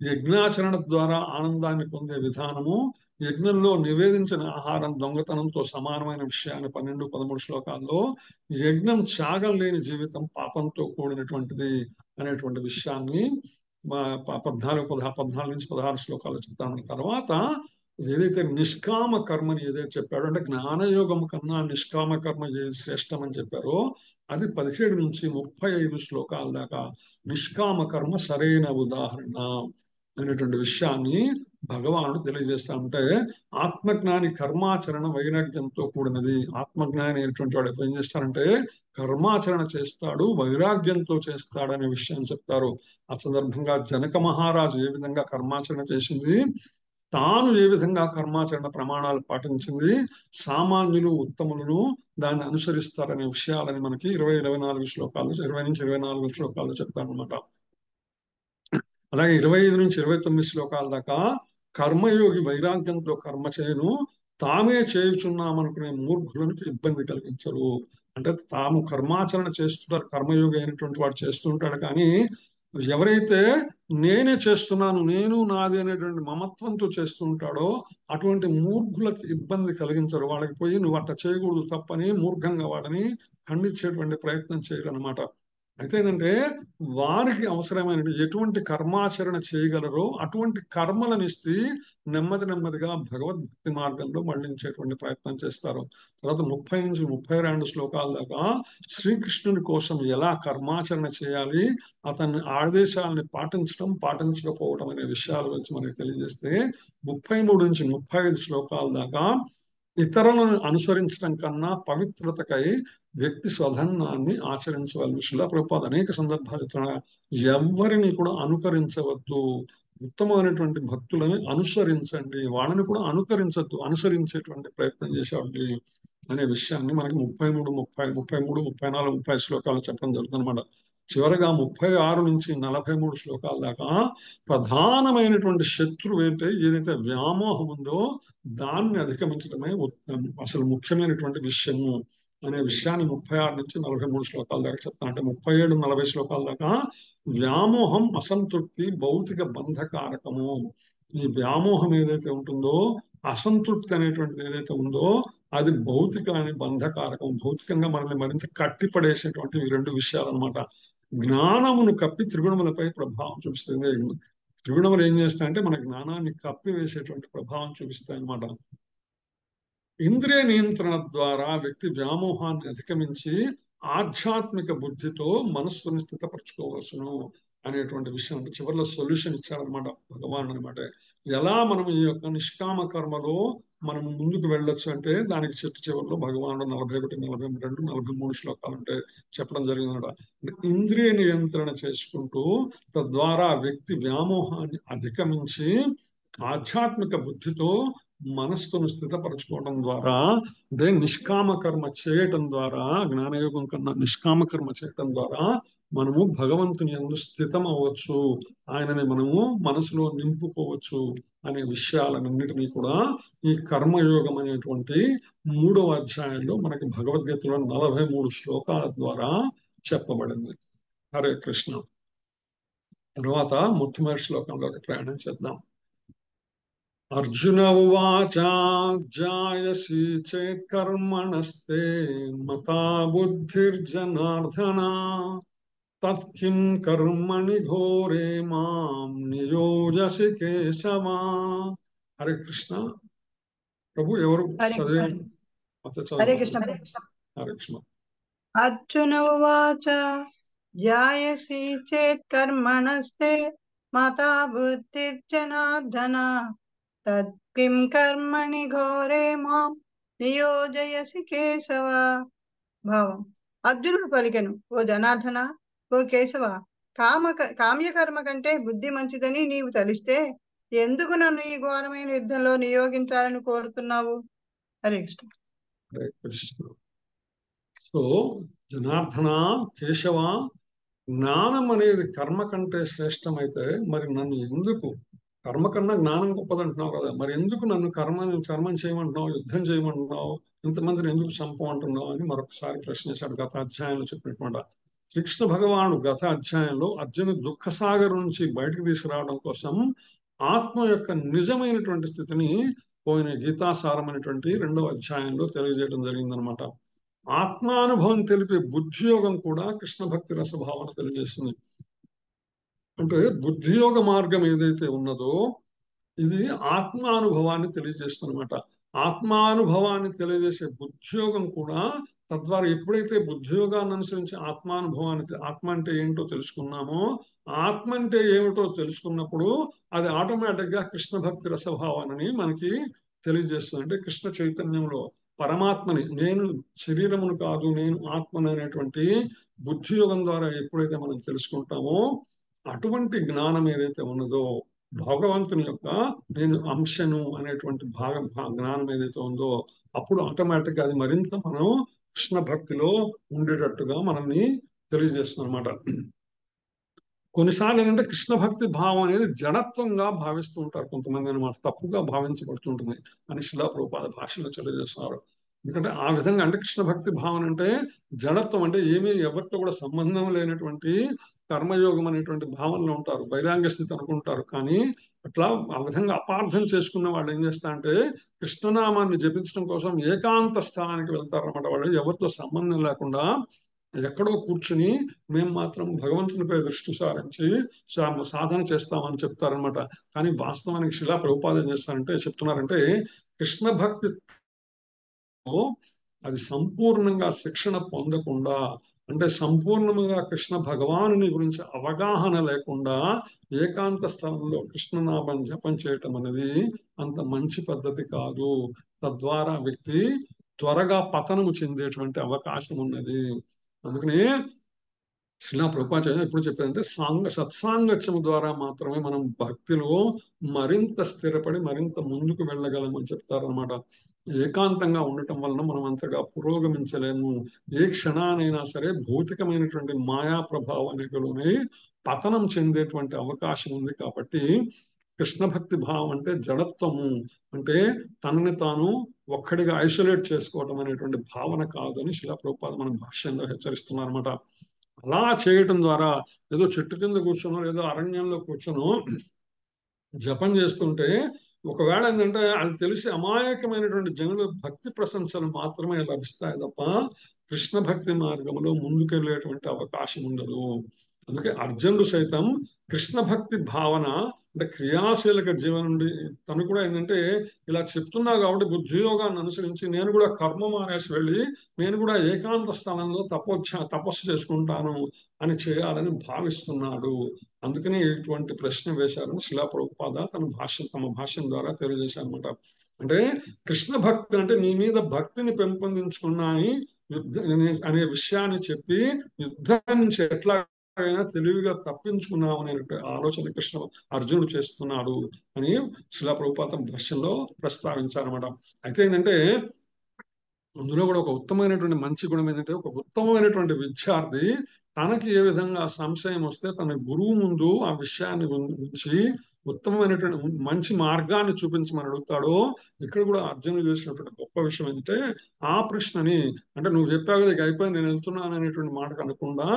యజ్ఞాచరణ ద్వారా ఆనందాన్ని పొందే విధానము, యజ్ఞంలో నివేదించిన ఆహారం దొంగతనంతో సమానమైన విషయాన్ని 12-13 శ్లోకాల్లో, యజ్ఞం త్యాగం లేని జీవితం పాపంతో కూడినటువంటిది అనేటువంటి విషయాన్ని 14 నుంచి 16 శ్లోకాలు చెప్తాను. తర్వాత ఏదైతే నిష్కామ కర్మని ఏదైతే చెప్పాడో, అంటే జ్ఞానయోగం కన్నా నిష్కామ కర్మ ఏది శ్రేష్టం అని చెప్పారో, అది 17 నుంచి 35 శ్లోకాల దాకా నిష్కామ కర్మ సరైన ఉదాహరణ అనేటువంటి విషయాన్ని భగవానుడు తెలియజేస్తా ఉంటే, ఆత్మజ్ఞాని కర్మాచరణ వైరాగ్యంతో కూడినది. ఆత్మజ్ఞాని అయినటువంటి వాడు ఏం చేస్తారంటే కర్మాచరణ చేస్తాడు, వైరాగ్యంతో చేస్తాడు అనే విషయం చెప్తారు. ఆ సందర్భంగా జనక మహారాజు ఏ విధంగా కర్మాచరణ చేసింది, తాను ఏ విధంగా కర్మాచరణ ప్రమాణాలు పాటించింది, సామాన్యులు ఉత్తములను దాన్ని అనుసరిస్తారనే విషయాలని మనకి 20-24 శ్లోకాలు 20 నుంచి 24 శ్లోకాలు చెప్తారనమాట. అలాగే 25 నుంచి 29 శ్లోకాల దాకా కర్మయోగి వైరాగ్యంతో కర్మ చేయను, తామే చేయుచున్నామనుకునే మూర్ఖులకు ఇబ్బంది కలిగించరు. అంటే తాము కర్మాచరణ చేస్తుంటారు, కర్మయోగి అయినటువంటి వాడు చేస్తుంటాడు, కానీ ఎవరైతే నేనే చేస్తున్నాను, నేను నాది అనేటువంటి మమత్వంతో చేస్తుంటాడో అటువంటి మూర్ఖులకు ఇబ్బంది కలిగించరు. వాళ్ళకి పోయి నువ్వు అట్లా చేయకూడదు తప్పని మూర్ఖంగా వాడని ఖండించేటువంటి ప్రయత్నం చేయరు అనమాట. అయితే ఏంటంటే వారికి అవసరమైన ఎటువంటి కర్మాచరణ చేయగలరో అటువంటి కర్మలను ఇస్తే నెమ్మది నెమ్మదిగా భగవద్భక్తి మార్గంలో మళ్లించేటువంటి ప్రయత్నం చేస్తారు. తర్వాత 30 నుంచి 32 శ్లోకాల దాకా శ్రీకృష్ణుని కోసం ఎలా కర్మాచరణ చేయాలి, అతని ఆదేశాలని పాటించడం పాటించకపోవడం అనే విషయాల గురించి మనకి తెలియజేస్తే 33 నుంచి 35 శ్లోకాల దాకా ఇతరులను అనుసరించడం కన్నా పవిత్రతకై వ్యక్తి స్వధర్మాన్ని ఆచరించవలసి. శిలా ప్రభుపాద అనేక సందర్భాలు ఎవరిని కూడా అనుకరించవద్దు, ఉత్తమమైనటువంటి భక్తులని అనుసరించండి, వాళ్ళని కూడా అనుకరించద్దు, అనుసరించేటువంటి ప్రయత్నం చేసేవాడి అనే విషయాన్ని మనకి 33, 34, 30 శ్లోకాలు చెప్పడం జరుగుతుంది అనమాట. చివరగా 36 నుంచి 43 శ్లోకాల దాకా ప్రధానమైనటువంటి శత్రువు ఏదైతే వ్యామోహం ఉందో దాన్ని అధిగమించడమే అసలు ముఖ్యమైనటువంటి విషయము అనే విషయాన్ని 36 నుంచి 43 శ్లోకాల దాకా చెప్తాను. అంటే 37, 40 శ్లోకాల దాకా వ్యామోహం, అసంతృప్తి, భౌతిక బంధకారకము. ఈ వ్యామోహం ఏదైతే ఉంటుందో, అసంతృప్తి అనేటువంటిది ఏదైతే ఉందో అది భౌతిక అని బంధకారకం, భౌతికంగా మనల్ని మరింత కట్టిపడేసేటువంటి ఈ రెండు విషయాలు అనమాట. జ్ఞానమును కప్పి త్రిగుణములపై ప్రభావం చూపిస్తుంది. త్రిగుణములు ఏం చేస్తాయంటే మన జ్ఞానాన్ని కప్పివేసేటువంటి ప్రభావం చూపిస్తాయి అన్నమాట. ఇంద్రియ నియంత్రణ ద్వారా వ్యక్తి వ్యామోహాన్ని అధిగమించి ఆధ్యాత్మిక బుద్ధితో మనస్సుని స్థితపరచుకోవచ్చును అనేటువంటి విషయం. అంటే చివరిలో సొల్యూషన్ ఇచ్చారనమాట భగవాన్ అనమాట. ఎలా మనం ఈ యొక్క నిష్కామ కర్మలో మనం ముందుకు వెళ్ళొచ్చు అంటే దానికి చివరిలో భగవానుడు 41, 42, 43 శ్లోకాలు అంటే చెప్పడం జరిగిందన్నమాట. ఇంద్రియ నియంత్రణ చేసుకుంటూ తద్వారా వ్యక్తి వ్యామోహాన్ని అధిగమించి ఆధ్యాత్మిక బుద్ధితో మనస్సును స్థితపరచుకోవడం ద్వారా, అంటే నిష్కామ కర్మ చేయటం ద్వారా, జ్ఞానయోగం కన్నా నిష్కామ కర్మ చేయటం ద్వారా మనము భగవంతుని యందు స్థితం అవ్వచ్చు, ఆయనని మనము మనసులో నింపుకోవచ్చు అనే విషయాలన్నింటినీ కూడా ఈ కర్మయోగం అనేటువంటి 3వ అధ్యాయంలో మనకి భగవద్గీతలో 43 శ్లోకాల ద్వారా చెప్పబడింది. హరే కృష్ణ. తర్వాత మొట్టమొదటి శ్లోకంలోకి ప్రయాణం చేద్దాం. అర్జున ఉవాచ జాయసి చేత్ కర్మణస్తే మతా బుద్ధిర్జనార్దన తత్కిం కర్మణి ఘోరే మాం నియోజసి కేశవ. హరే కృష్ణ. ప్రభు ఎవరు చదివే? హరే కృష్ణ. హరే కృష్ణ. అర్జున ఉవాచ జాయసి చేత్ కర్మణస్తే మతా బుద్ధిర్జనార్దన తత్కిం కర్మణి ఘోరే మాం నియోజయసి కేశవ. భావం. అర్జునుడు పలికెను, ఓ జనార్దన, ఓ కేశవ, కామ్యకర్మ కంటే బుద్ధి మంచిదని నీవు తలిస్తే ఎందుకు నన్ను ఈ ఘోరమైన యుద్ధంలో నియోగించాలని కోరుతున్నావు? హరే కృష్ణ. హరే కృష్ణ. సో జనార్దన, కేశవ, జ్ఞానం అనేది కర్మ కంటే శ్రేష్టమైతే మరి నన్ను ఎందుకు, కర్మ కన్నా జ్ఞానం గొప్పదంటున్నావు కదా, మరి ఎందుకు నన్ను కర్మం చేయమంటున్నావు, యుద్ధం చేయమంటున్నావు, ఇంతమందిని ఎందుకు చంపమంటున్నావు అని మరొకసారి ప్రశ్నించాడు గత అధ్యాయంలో చెప్పినటువంటి. శ్రీకృష్ణ భగవానుడు గత అధ్యాయంలో అర్జును దుఃఖసాగర్ నుంచి బయటకు తీసుకురావడం కోసం ఆత్మ యొక్క నిజమైనటువంటి స్థితిని పోయిన గీతాసారమైనటువంటి 2వ అధ్యాయంలో తెలియజేయడం జరిగిందనమాట. ఆత్మానుభవం తెలిపే బుద్ధియోగం కూడా కృష్ణ భక్తి రసభావన తెలియజేస్తుంది. అంటే బుద్ధియోగ మార్గం ఏదైతే ఉన్నదో ఇది ఆత్మానుభవాన్ని తెలియజేస్తుందన్నమాట. ఆత్మానుభవాన్ని తెలియజేసే బుద్ధియోగం కూడా తద్వారా ఎప్పుడైతే బుద్ధియోగాన్ని అనుసరించి ఆత్మానుభవాన్ని, ఆత్మ అంటే ఏంటో తెలుసుకున్నామో, ఆత్మ అంటే ఏమిటో తెలుసుకున్నప్పుడు అది ఆటోమేటిక్ గా కృష్ణ భక్తి రసభావాన్ని మనకి తెలియజేస్తుంది. అంటే కృష్ణ చైతన్యంలో పరమాత్మని, నేను శరీరమును కాదు నేను ఆత్మను అనేటువంటి బుద్ధియోగం ద్వారా ఎప్పుడైతే మనం తెలుసుకుంటామో అటువంటి జ్ఞానం ఏదైతే ఉన్నదో, భగవంతుని యొక్క నేను అంశను అనేటువంటి జ్ఞానం ఏదైతే ఉందో అప్పుడు ఆటోమేటిక్ గా అది మరింత మనం కృష్ణ భక్తిలో ఉండేటట్టుగా మనల్ని తెలియజేస్తుంది అనమాట. కొన్నిసార్లు ఏంటంటే కృష్ణ భక్తి భావం అనేది జడత్వంగా భావిస్తూ ఉంటారు కొంతమంది అనమాట, తప్పుగా భావించబడుతుంటుంది అని శిలా ప్రభుపాద భాషలో తెలియజేస్తున్నారు. ఎందుకంటే ఆ విధంగా అంటే కృష్ణ భక్తి భావన అంటే జడత్వం, అంటే ఏమీ ఎవరితో కూడా సంబంధం లేనటువంటి కర్మయోగం అనేటువంటి భావనలో ఉంటారు, వైరాంగ స్థితి అనుకుంటారు. కానీ అట్లా ఆ విధంగా అపార్థం చేసుకున్న వాళ్ళు ఏం చేస్తారంటే కృష్ణనామాన్ని జపించడం కోసం ఏకాంత స్థానానికి వెళ్తారన్నమాట. వాళ్ళు ఎవరితో సంబంధం లేకుండా ఎక్కడో కూర్చుని మేము మాత్రం భగవంతునిపై దృష్టి సారించి సాధన చేస్తామని చెప్తారనమాట. కానీ వాస్తవానికి శిలా ప్రభుపాద ఏం చేస్తారంటే చెప్తున్నారంటే కృష్ణ భక్తి అది సంపూర్ణంగా శిక్షణ పొందకుండా, అంటే సంపూర్ణంగా కృష్ణ భగవానుని గురించి అవగాహన లేకుండా ఏకాంత స్థలంలో కృష్ణనామం జపం చేయటం అనేది అంత మంచి పద్ధతి కాదు. తద్వారా వ్యక్తి త్వరగా పతనము చెందేటువంటి అవకాశం ఉన్నది. అందుకనే శిలా ప్రభుపాచార్య ఎప్పుడు చెప్పారంటే సత్సాంగత్యం ద్వారా మాత్రమే మనం భక్తిలో మరింత స్థిరపడి మరింత ముందుకు వెళ్ళగలమని చెప్తారనమాట. ఏకాంతంగా ఉండటం వలన మనం అంతగా పురోగమించలేము. ఏ క్షణానైనా సరే భౌతికమైనటువంటి మాయా ప్రభావానికి లోనై పతనం చెందేటువంటి అవకాశం ఉంది. కాబట్టి కృష్ణ భక్తి భావం అంటే జడత్వము, అంటే తనని తాను ఒక్కడిగా ఐసోలేట్ చేసుకోవటం అనేటువంటి భావన కాదు అని శిలా ప్రభుపాద మన భాష్యంలో హెచ్చరిస్తున్నారు అనమాట. అలా చేయటం ద్వారా ఏదో చెట్టు కింద కూర్చొనో ఏదో అరణ్యంలో కూర్చొనో జపం చేస్తుంటే ఒకవేళ ఏంటంటే అది తెలిసి అమాయకమైనటువంటి జనులు భక్తి ప్రశంసలు మాత్రమే లభిస్తాయి తప్ప కృష్ణ భక్తి మార్గంలో ముందుకెళ్ళేటువంటి అవకాశం ఉండదు. అందుకే అర్జునుడు సైతం కృష్ణ భక్తి భావన అంటే క్రియాశీలక జీవనం నుండి తను కూడా ఏంటంటే ఇలా చెప్తున్నా కాబట్టి బుద్ధియోగాన్ని అనుసరించి నేను కూడా కర్మ మానేసి వెళ్ళి నేను కూడా ఏకాంత స్థలంలో తపస్సు చేసుకుంటాను అని చేయాలని భావిస్తున్నాడు. అందుకని ఇటువంటి ప్రశ్న వేశారని శిలా ప్రభుపాద తమ భాష్యం ద్వారా తెలియజేశారు అనమాట. అంటే కృష్ణ భక్తి అంటే నీ మీద భక్తిని పెంపొందించుకున్నాయి యుద్ధ అనే విషయాన్ని చెప్పి యుద్ధం నుంచి ఎట్లాగైనా తెలివిగా తప్పించుకున్నావు అనే ఆలోచన అర్జునుడు చేస్తున్నాడు అని శిలా ప్రభుపాద భాష్యంలో ప్రస్తావించారన్నమాట. అయితే ఏంటంటే అందులో కూడా ఒక ఉత్తమమైనటువంటి మంచి గుణం ఏంటంటే ఒక ఉత్తమమైనటువంటి విద్యార్థి తనకి ఏ విధంగా సంశయం వస్తే తన గురువు ముందు ఆ విషయాన్ని ఉంచి ఉత్తమమైనటువంటి మంచి మార్గాన్ని చూపించమని అడుగుతాడో, ఇక్కడ కూడా అర్జునుడు చేసినటువంటి గొప్ప విషయం ఏంటంటే ఆ ప్రశ్నని అంటే నువ్వు చెప్పావు కదా ఇక అయిపోయి నేను వెళ్తున్నాను అనేటువంటి మాట కనకుండా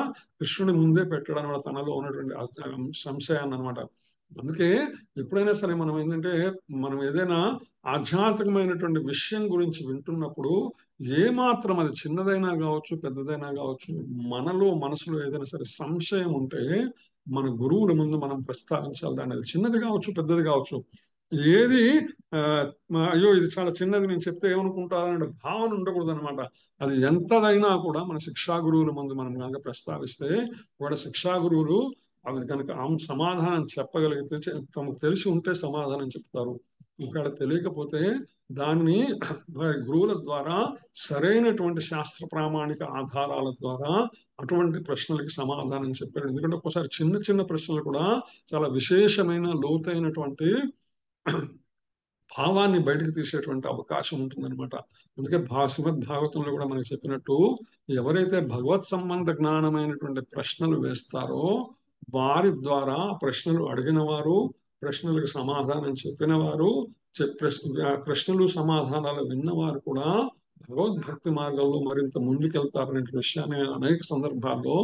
కృష్ణుని ముందే పెట్టడం వల్ల తనలో ఉన్నటువంటి సంశయాన్ని అనమాట. అందుకే ఎప్పుడైనా సరే మనం ఏంటంటే మనం ఏదైనా ఆధ్యాత్మికమైనటువంటి విషయం గురించి వింటున్నప్పుడు ఏమాత్రం అది చిన్నదైనా కావచ్చు పెద్దదైనా కావచ్చు మనసులో ఏదైనా సరే సంశయం ఉంటే మన గురువుల ముందు మనం ప్రస్తావించాలి. దాన్ని అది చిన్నది కావచ్చు పెద్దది కావచ్చు. ఏది అయ్యో ఇది చాలా చిన్నది నేను చెప్తే ఏమనుకుంటారనే భావన ఉండకూడదు అనమాట. అది ఎంతదైనా కూడా మన శిక్షా గురువుల ముందు మనం కనుక ప్రస్తావిస్తే కూడా శిక్షా గురువులు అవి కనుక సమాధానం చెప్పగలిగితే తమకు తెలిసి ఉంటే సమాధానం చెప్తారు. ఇక్కడ తెలియకపోతే దాన్ని గురువుల ద్వారా సరైనటువంటి శాస్త్ర ప్రామాణిక ఆధారాల ద్వారా అటువంటి ప్రశ్నలకి సమాధానం చెప్పారు. ఎందుకంటే ఒకసారి చిన్న చిన్న ప్రశ్నలు కూడా చాలా విశేషమైన లోతైనటువంటి భావాన్ని బయటకు తీసేటువంటి అవకాశం ఉంటుందన్నమాట. అందుకే శ్రీమద్ భాగవతంలో కూడా మనకి చెప్పినట్టు ఎవరైతే భగవత్ సంబంధ జ్ఞానమైనటువంటి ప్రశ్నలు వేస్తారో వారి ద్వారా ప్రశ్నలు అడిగిన వారు ప్రశ్నలకు సమాధానం చెప్పిన వారు ప్రశ్నలు సమాధానాలు విన్నవారు కూడా భగవద్భక్తి మార్గంలో మరింత ముందుకెళ్తారనే విషయాన్ని అనేక సందర్భాల్లో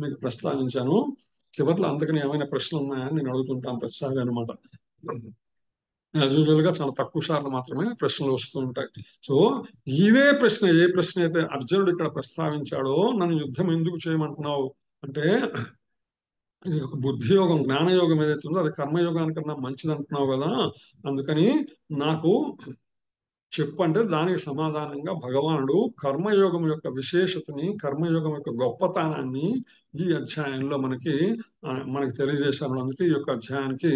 మీకు ప్రస్తావించాను. చివరిలో అందుకని ఏమైనా ప్రశ్నలు ఉన్నాయని నేను అడుగుతుంటాను ప్రతిసారి అనమాట. యాజ్ యూజువల్ గా చాలా తక్కువ సార్లు మాత్రమే ప్రశ్నలు వస్తూ ఉంటాయి. సో ఇదే ప్రశ్న ఏ ప్రశ్న అయితే అర్జునుడు ఇక్కడ ప్రస్తావించాడో నన్ను యుద్ధం ఎందుకు చేయమంటున్నావు అంటే ఇది ఒక బుద్ధియోగం జ్ఞానయోగం ఏదైతే ఉందో అది కర్మయోగానికన్నా మంచిది అంటున్నావు కదా, అందుకని నాకు చెప్పంటే దానికి సమాధానంగా భగవానుడు కర్మయోగం యొక్క విశేషతని కర్మయోగం యొక్క గొప్పతనాన్ని ఈ అధ్యాయంలో మనకి తెలియజేశారు. అందుకే ఈ యొక్క అధ్యాయానికి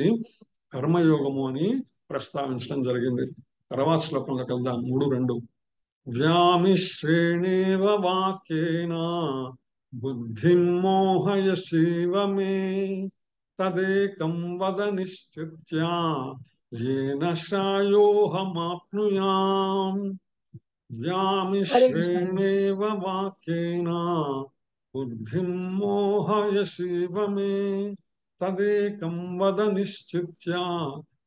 కర్మయోగము అని ప్రస్తావించడం జరిగింది. తర్వాత శ్లోకంలోకి వెళ్దాం. 3:2 వ్యామిశ్రేణేవ వాక్యేన బుద్ధిం మోహయసీవ మే తదేకం వద నిశ్చిత్య येन श्रायोऽहमाप्नुयाम् व्यामिश्रेणेव वाक्येन बुद्धिं मोहयसीव मे तदेकं वद निश्चित्य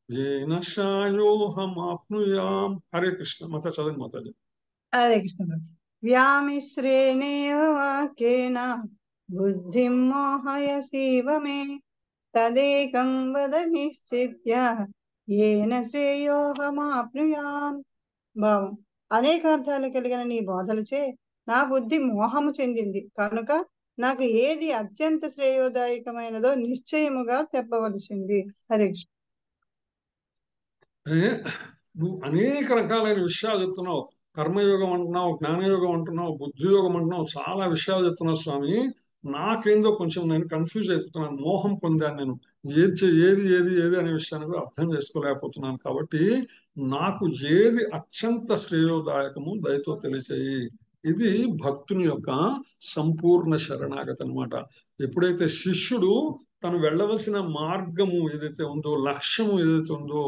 येन श्रायोऽहमाप्नुयाम्. हरे कृष्ण. माता चलन माताजी. हरे कृष्ण माता. व्यामिश्रेणेव वाक्येन बुद्धिं मोहयसीव मे तदेकं वद निश्चित्य येन శ్రేయోహమాప్నుయాం. భావం అనేక అర్థాలు కలిగిన నీ బోధలచే నా బుద్ధి మోహము చెందింది కనుక నాకు ఏది అత్యంత శ్రేయోదాయకమైనదో నిశ్చయముగా చెప్పవలసింది. హరే కృష్ణ. నువ్వు అనేక రకాలైన విషయాలు చెప్తున్నావు. కర్మయోగం అంటున్నావు, జ్ఞానయోగం అంటున్నావు, బుద్ధియోగం అంటున్నావు, చాలా విషయాలు చెప్తున్నావు స్వామి. నాకేందో కొంచెం నేను కన్ఫ్యూజ్ అయిపోతున్నాను, మోహం పొందాను నేను. ఏది ఏది ఏది అనే విషయాన్ని కూడా అర్థం చేసుకోలేకపోతున్నాను. కాబట్టి నాకు ఏది అత్యంత శ్రేయోదాయకము దయతో తెలియచేయి. ఇది భక్తుని యొక్క సంపూర్ణ శరణాగతి అన్నమాట. ఎప్పుడైతే శిష్యుడు తను వెళ్ళవలసిన మార్గము ఏదైతే ఉందో, లక్ష్యము ఏదైతే ఉందో,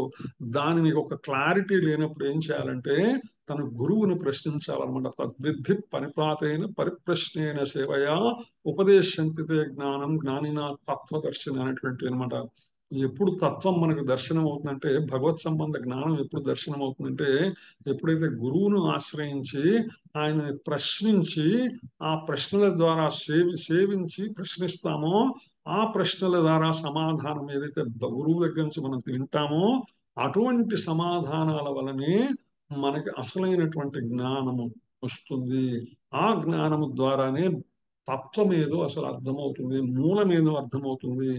దానికి ఒక క్లారిటీ లేనప్పుడు ఏం చేయాలంటే తన గురువుని ప్రశ్నించాలన్నమాట. తద్విద్ధి పనిపాతైన పరిప్రశ్నైన సేవయా ఉపదేశంతితే జ్ఞానం జ్ఞానినా తత్వదర్శన అనేటువంటి అనమాట. ఎప్పుడు తత్వం మనకు దర్శనం అవుతుందంటే, భగవత్ సంబంధ జ్ఞానం ఎప్పుడు దర్శనం అవుతుందంటే, ఎప్పుడైతే గురువును ఆశ్రయించి ఆయనని ప్రశ్నించి ఆ ప్రశ్నల ద్వారా సేవించి ప్రశ్నిస్తామో, ఆ ప్రశ్నల ద్వారా సమాధానం ఏదైతే గురువు దగ్గర నుంచి మనం వింటామో, అటువంటి సమాధానాల వలనే మనకి అసలైనటువంటి జ్ఞానము వస్తుంది. ఆ జ్ఞానము ద్వారానే తత్వం ఏదో అసలు అర్థమవుతుంది, మూలమేదో అర్థమవుతుంది,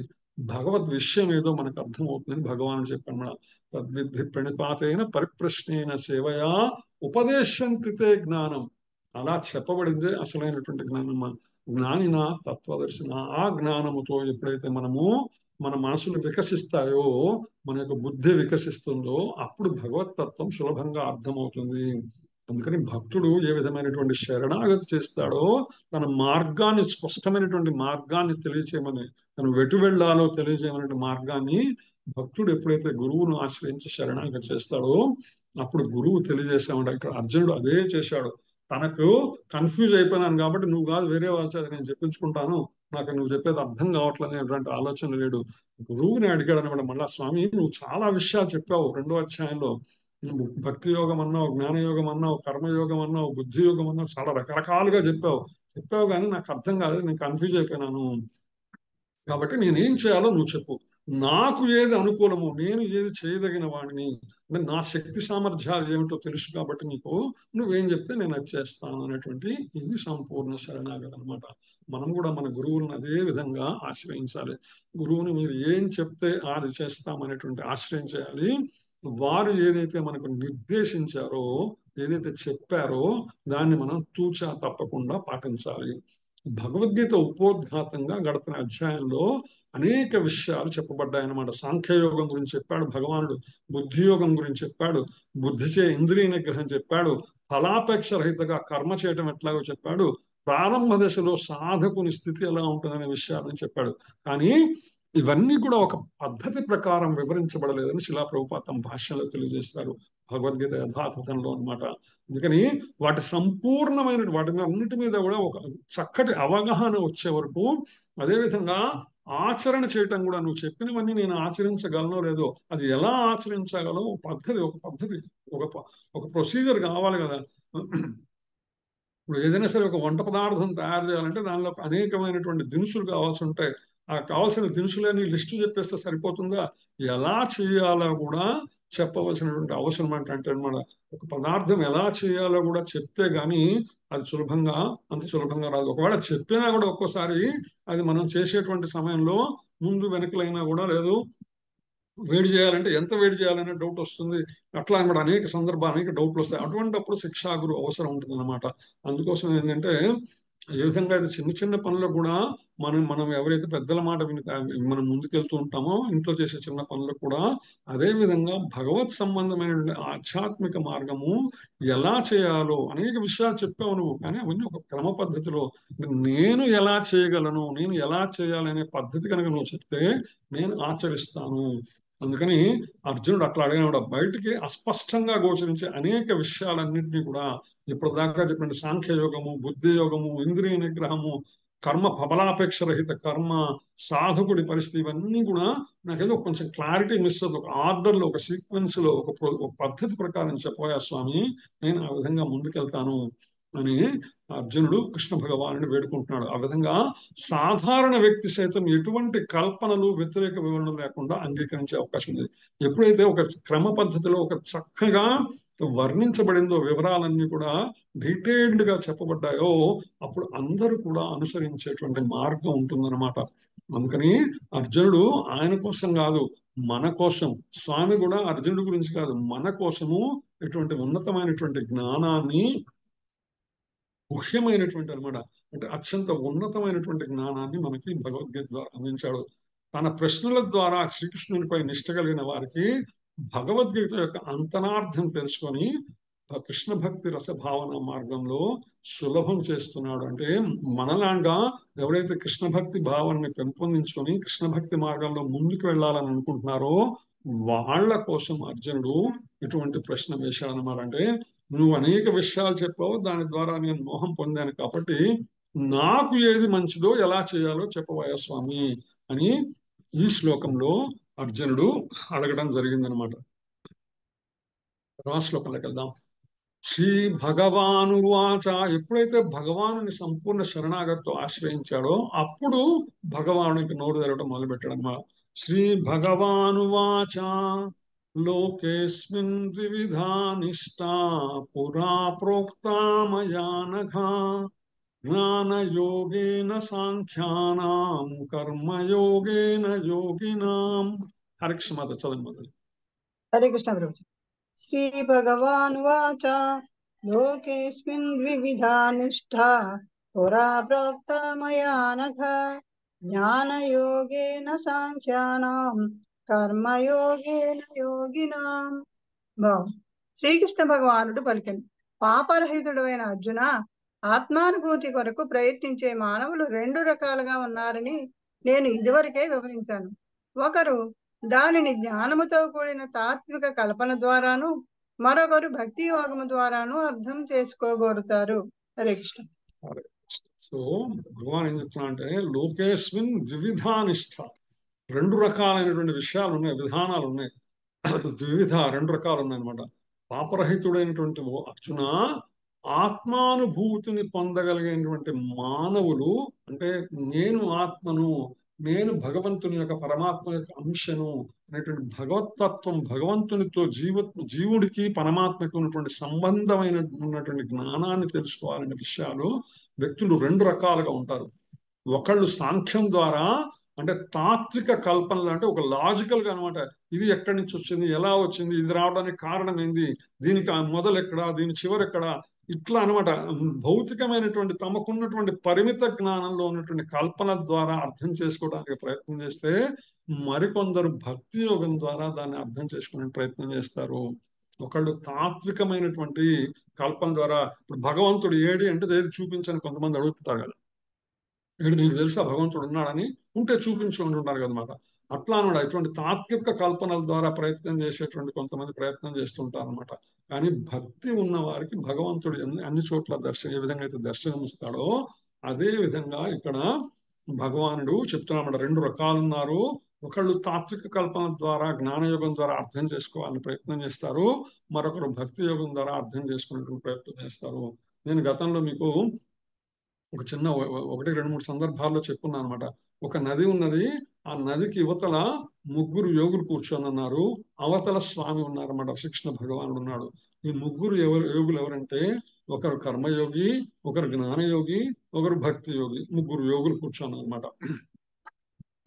భగవద్ విషయం ఏదో మనకు అర్థమవుతుందని భగవాన్ చెప్పాడు. తద్విద్ధి ప్రణిపాతైన పరిప్రశ్నైన సేవయా ఉపదేశంతితే జ్ఞానం. అలా చెప్పబడిందే అసలైనటువంటి జ్ఞానం. జ్ఞానిన తత్వదర్శన. ఆ జ్ఞానముతో ఎప్పుడైతే మన మనసులు వికసిస్తాయో, మన యొక్క బుద్ధి వికసిస్తుందో, అప్పుడు భగవతత్వం సులభంగా అర్థమవుతుంది. అందుకని భక్తుడు ఏ విధమైనటువంటి శరణాగతి చేస్తాడో, తన మార్గాన్ని, స్పష్టమైనటువంటి మార్గాన్ని తెలియచేయమని, తను వెటు వెళ్ళాలో తెలియజేయమనే మార్గాన్ని భక్తుడు ఎప్పుడైతే గురువును ఆశ్రయించి శరణాగతి చేస్తాడో, అప్పుడు గురువు తెలియజేస్తామంట. ఇక్కడ అర్జునుడు అదే చేశాడు. తనకు కన్ఫ్యూజ్ అయిపోయినాను కాబట్టి నువ్వు కాదు వేరే వాళ్ళ చేత నేను చెప్పించుకుంటాను, నాకు నువ్వు చెప్పేది అర్థం కావట్లేదు అనేటువంటి ఆలోచన లేడు. గురువుని అడిగాడు అనమాట. మళ్ళా స్వామి నువ్వు చాలా విషయాలు చెప్పావు 2వ అధ్యాయంలో. భక్తి యోగం అన్నావు, జ్ఞానయోగం అన్నావు, కర్మయోగం అన్నావు, బుద్ధి యోగం అన్నావు, చాలా రకరకాలుగా చెప్పావు కానీ నాకు అర్థం కాలేదు, నేను కన్ఫ్యూజ్ అయిపోయినాను. కాబట్టి నేనేం చేయాలో నువ్వు చెప్పు. నాకు ఏది అనుకూలమో, నేను ఏది చేయదగిన వాడిని, అంటే నా శక్తి సామర్థ్యాలు ఏమిటో తెలుసు కాబట్టి నీకు నువ్వేం చెప్తే నేను అది చేస్తాను అనేటువంటి ఇది సంపూర్ణ శరణాగతి అనమాట. మనం కూడా మన గురువులను అదే విధంగా ఆశ్రయించాలి. గురువుని మీరు ఏం చెప్తే అది చేస్తామనేటువంటి ఆశ్రయం చేయాలి. వారు ఏదైతే మనకు నిర్దేశించారో, ఏదైతే చెప్పారో దాన్ని మనం తూచా తప్పకుండా పాటించాలి. భగవద్గీత ఉపోద్ఘాతంగా గడిపిన అధ్యాయంలో అనేక విషయాలు చెప్పబడ్డాయన్నమాట. సాంఖ్యయోగం గురించి చెప్పాడు భగవానుడు, బుద్ధియోగం గురించి చెప్పాడు, బుద్ధిచే ఇంద్రియ నిగ్రహం చెప్పాడు, ఫలాపేక్ష రహితగా కర్మ చేయటం ఎట్లాగో చెప్పాడు, ప్రారంభ దశలో సాధకుని స్థితి ఎలా ఉంటుందనే విషయాలను చెప్పాడు. కానీ ఇవన్నీ కూడా ఒక పద్ధతి ప్రకారం వివరించబడలేదని శిలా ప్రభుపాద తమ భాష్యంలో తెలియజేస్తారు, భగవద్గీత యథాతథంలో అనమాట. అందుకని వాటి సంపూర్ణమైన వాటి అన్నిటి మీద కూడా ఒక చక్కటి అవగాహన వచ్చే వరకు, అదేవిధంగా ఆచరణ చేయటం కూడా, నువ్వు చెప్పినవన్నీ నేను ఆచరించగలనో లేదో, అది ఎలా ఆచరించగలో ఒక పద్ధతి ఒక ప్రొసీజర్ కావాలి కదా. ఇప్పుడు ఏదైనా సరే ఒక వంట పదార్థం తయారు చేయాలంటే దానిలో అనేకమైనటువంటి దినుసులు కావాల్సి ఉంటాయి. ఆ కావాల్సిన దినుసులని లిస్టు చెప్పేస్తే సరిపోతుందా? ఎలా చేయాలో కూడా చెప్పవలసినటువంటి అవసరం అంటే అనమాట. ఒక పదార్థం ఎలా చేయాలో కూడా చెప్తే గానీ అది అంత సులభంగా రాదు. ఒకవేళ చెప్పినా కూడా ఒక్కోసారి అది మనం చేసేటువంటి సమయంలో ముందు వెనకలైనా కూడా లేదు, వేడి చేయాలంటే ఎంత వేడి చేయాలనే డౌట్ వస్తుంది. అట్లా అనమాట అనేక సందర్భాలు, అనేక డౌట్లు వస్తాయి. అటువంటిప్పుడు శిక్షా గురు అవసరం ఉంటుంది అనమాట. అందుకోసం ఏంటంటే ఏ విధంగా ఇది చిన్న చిన్న పనులకు కూడా మనం ఎవరైతే పెద్దల మాట విని మనం ముందుకెళ్తూ ఉంటామో, ఇంట్లో చేసే చిన్న పనులకు కూడా అదే విధంగా భగవత్ సంబంధమైనటువంటి ఆధ్యాత్మిక మార్గము ఎలా చేయాలో అనేక విషయాలు చెప్పావు నువ్వు. కానీ అవన్నీ ఒక క్రమ పద్ధతిలో, నేను ఎలా చేయగలను, నేను ఎలా చేయాలనే పద్ధతి కనుక నువ్వు చెప్తే నేను ఆచరిస్తాను. అందుకని అర్జునుడు అట్లా అడిగినాడు. బయటికి అస్పష్టంగా గోచరించే అనేక విషయాలన్నింటినీ కూడా ఇప్పుడు దాకా చెప్పిన సాంఖ్యయోగము, బుద్ధి యోగము, ఇంద్రియ నిగ్రహము, కర్మ ఫలాపేక్ష రహిత కర్మ, సాధకుడి పరిస్థితి, ఇవన్నీ కూడా నాకేదో కొంచెం క్లారిటీ మిస్ అవుతుంది. ఒక ఆర్డర్లో, ఒక సీక్వెన్స్ లో, ఒక పద్ధతి ప్రకారం చెప్పోయా స్వామి, నేను ఆ విధంగా ముందుకెళ్తాను అని అర్జునుడు కృష్ణ భగవానుని వేడుకుంటున్నాడు. ఆ విధంగా సాధారణ వ్యక్తి సైతం ఎటువంటి కల్పనలు, వ్యతిరేక వివరణ లేకుండా అంగీకరించే అవకాశం ఉంది. ఎప్పుడైతే ఒక క్రమ పద్ధతిలో ఒక చక్కగా వర్ణించబడిందో, వివరాలన్నీ కూడా డీటెయిల్డ్ గా చెప్పబడ్డాయో, అప్పుడు అందరూ కూడా అనుసరించేటువంటి మార్గం ఉంటుందన్నమాట. అందుకని అర్జునుడు ఆయన కోసం కాదు, మన కోసం, స్వామి కూడా అర్జునుడి గురించి కాదు, మన కోసము ఇటువంటి ఉన్నతమైనటువంటి జ్ఞానాన్ని, ముఖ్యమైనటువంటి అనమాట, అంటే అత్యంత ఉన్నతమైనటువంటి జ్ఞానాన్ని మనకి భగవద్గీత ద్వారా అందించాడు. తన ప్రశ్నల ద్వారా శ్రీకృష్ణునిపై నిష్ట కలిగిన వారికి భగవద్గీత యొక్క అంతరార్థం తెలుసుకొని కృష్ణ భక్తి రసభావన మార్గంలో సులభం చేస్తున్నాడు. అంటే మనలాగా ఎవరైతే కృష్ణ భక్తి భావాన్ని పెంపొందించుకొని కృష్ణ భక్తి మార్గంలో ముందుకు వెళ్ళాలని అనుకుంటున్నారో వాళ్ళ కోసం అర్జునుడు ఇటువంటి ప్రశ్న వేశాడనమాట. అంటే నువ్వు అనేక విషయాలు చెప్పావు, దాని ద్వారా నేను మోహం పొందాను, కాబట్టి నాకు ఏది మంచిదో ఎలా చేయాలో చెప్పవయ్యా స్వామి అని ఈ శ్లోకంలో అర్జునుడు అడగడం జరిగిందనమాట. తర్వాత శ్లోకంలోకి వెళ్దాం. శ్రీ భగవాను వాచ, ఎప్పుడైతే భగవానుని సంపూర్ణ శరణాగతితో ఆశ్రయించాడో అప్పుడు భగవానునికి నోరు తెరవడం మొదలుపెట్టాడు అన్నమాట. శ్రీ భగవాను వాచ లోకేస్మిన్ ద్వివిధా నిష్టా పురా ప్రోక్తా మయా నఘ జ్ఞానయోగేన సాంఖ్యానాం కర్మయోగేన యోగినాం. హరికృష్ణ మాత చదవండి మొదలు. హరే కృష్ణ ప్రభు. శ్రీ భగవాన్ వాచ లోకేస్మిన్ ద్వివిధా నిష్ఠా పురా ప్రోక్త మయా నఘ జ్ఞానయోగేన సాంఖ్యానాం కర్మయోగేన యోగినాం. శ్రీకృష్ణ భగవానుడు పలికెను, పాపరహితుడైన అర్జున, ఆత్మానుభూతి కొరకు ప్రయత్నించే మానవులు రెండు రకాలుగా ఉన్నారని నేను ఇదివరకే వివరించాను. ఒకరు దానిని జ్ఞానముతో కూడిన తాత్విక కల్పన ద్వారాను, మరొకరు భక్తి యోగము ద్వారాను అర్థం చేసుకోగోరుతారు. హరే కృష్ణ. సో భగవాన్ ఏం చెప్తున్నా అంటే లోకేస్మిన్ ద్విధానిష్ట, రెండు రకాలైనటువంటి విషయాలు ఉన్నాయి, విధానాలు ఉన్నాయి. ద్విధ రెండు రకాలు ఉన్నాయన్నమాట. పాపరహితుడైనటువంటి ఓ అర్జున, ఆత్మానుభూతిని పొందగలిగినటువంటి మానవులు, అంటే నేను ఆత్మను, నేను భగవంతుని యొక్క పరమాత్మ యొక్క అంశను అనేటువంటి భగవతత్వం, భగవంతునితో జీవుడికి పరమాత్మకు ఉన్నటువంటి సంబంధమైన ఉన్నటువంటి జ్ఞానాన్ని తెలుసుకోవాలనే విషయాలు వ్యక్తులు రెండు రకాలుగా ఉంటారు. ఒకళ్ళు సాంఖ్యం ద్వారా, అంటే తాత్విక కల్పనలు, అంటే ఒక లాజికల్ గా అనమాట, ఇది ఎక్కడి నుంచి వచ్చింది, ఎలా వచ్చింది, ఇది రావడానికి కారణం ఏంది, దీనికి మొదలు ఎక్కడా, దీని చివరి ఎక్కడా, ఇట్లా అనమాట. భౌతికమైనటువంటి తమకున్నటువంటి పరిమిత జ్ఞానంలో ఉన్నటువంటి కల్పన ద్వారా అర్థం చేసుకోవడానికి ప్రయత్నం చేస్తే, మరికొందరు భక్తి యోగం ద్వారా దాన్ని అర్థం చేసుకునే ప్రయత్నం చేస్తారు. ఒకళ్ళు తాత్వికమైనటువంటి కల్పన ద్వారా, ఇప్పుడు భగవంతుడు ఏడి అంటే ఏది చూపించని కొంతమంది అడుగుతుంటారు కదా, ఏడు నీకు తెలుసా భగవంతుడు ఉన్నాడని, ఉంటే చూపించి ఉంటుంటారు కదనమాట. అట్లా అనమాట, ఇటువంటి తాత్విక కల్పనల ద్వారా ప్రయత్నం చేసేటువంటి కొంతమంది ప్రయత్నం చేస్తుంటారు అనమాట. కానీ భక్తి ఉన్న వారికి భగవంతుడు అన్ని చోట్ల ఏ విధంగా అయితే దర్శనమిస్తాడో అదే విధంగా ఇక్కడ భగవానుడు చెప్తున్నామట. రెండు రకాలు ఉన్నారు. ఒకళ్ళు తాత్విక కల్పన ద్వారా, జ్ఞానయోగం ద్వారా అర్థం చేసుకోవాలని ప్రయత్నం చేస్తారు, మరొకరు భక్తి యోగం ద్వారా అర్థం చేసుకునేటువంటి ప్రయత్నం చేస్తారు. నేను గతంలో మీకు ఒక చిన్న ఒకటి రెండు మూడు సందర్భాల్లో చెప్పున్నాను అనమాట. ఒక నది ఉన్నది, ఆ నదికి యువతల ముగ్గురు యోగులు కూర్చొని ఉన్నారు, అవతల స్వామి ఉన్నారన్నమాట, శ్రీకృష్ణ భగవానుడు ఉన్నాడు. ఈ ముగ్గురు యోగులు ఎవరంటే, ఒకరు కర్మయోగి, ఒకరు జ్ఞానయోగి, ఒకరు భక్తి యోగి, ముగ్గురు యోగులు కూర్చొన్నారు అనమాట.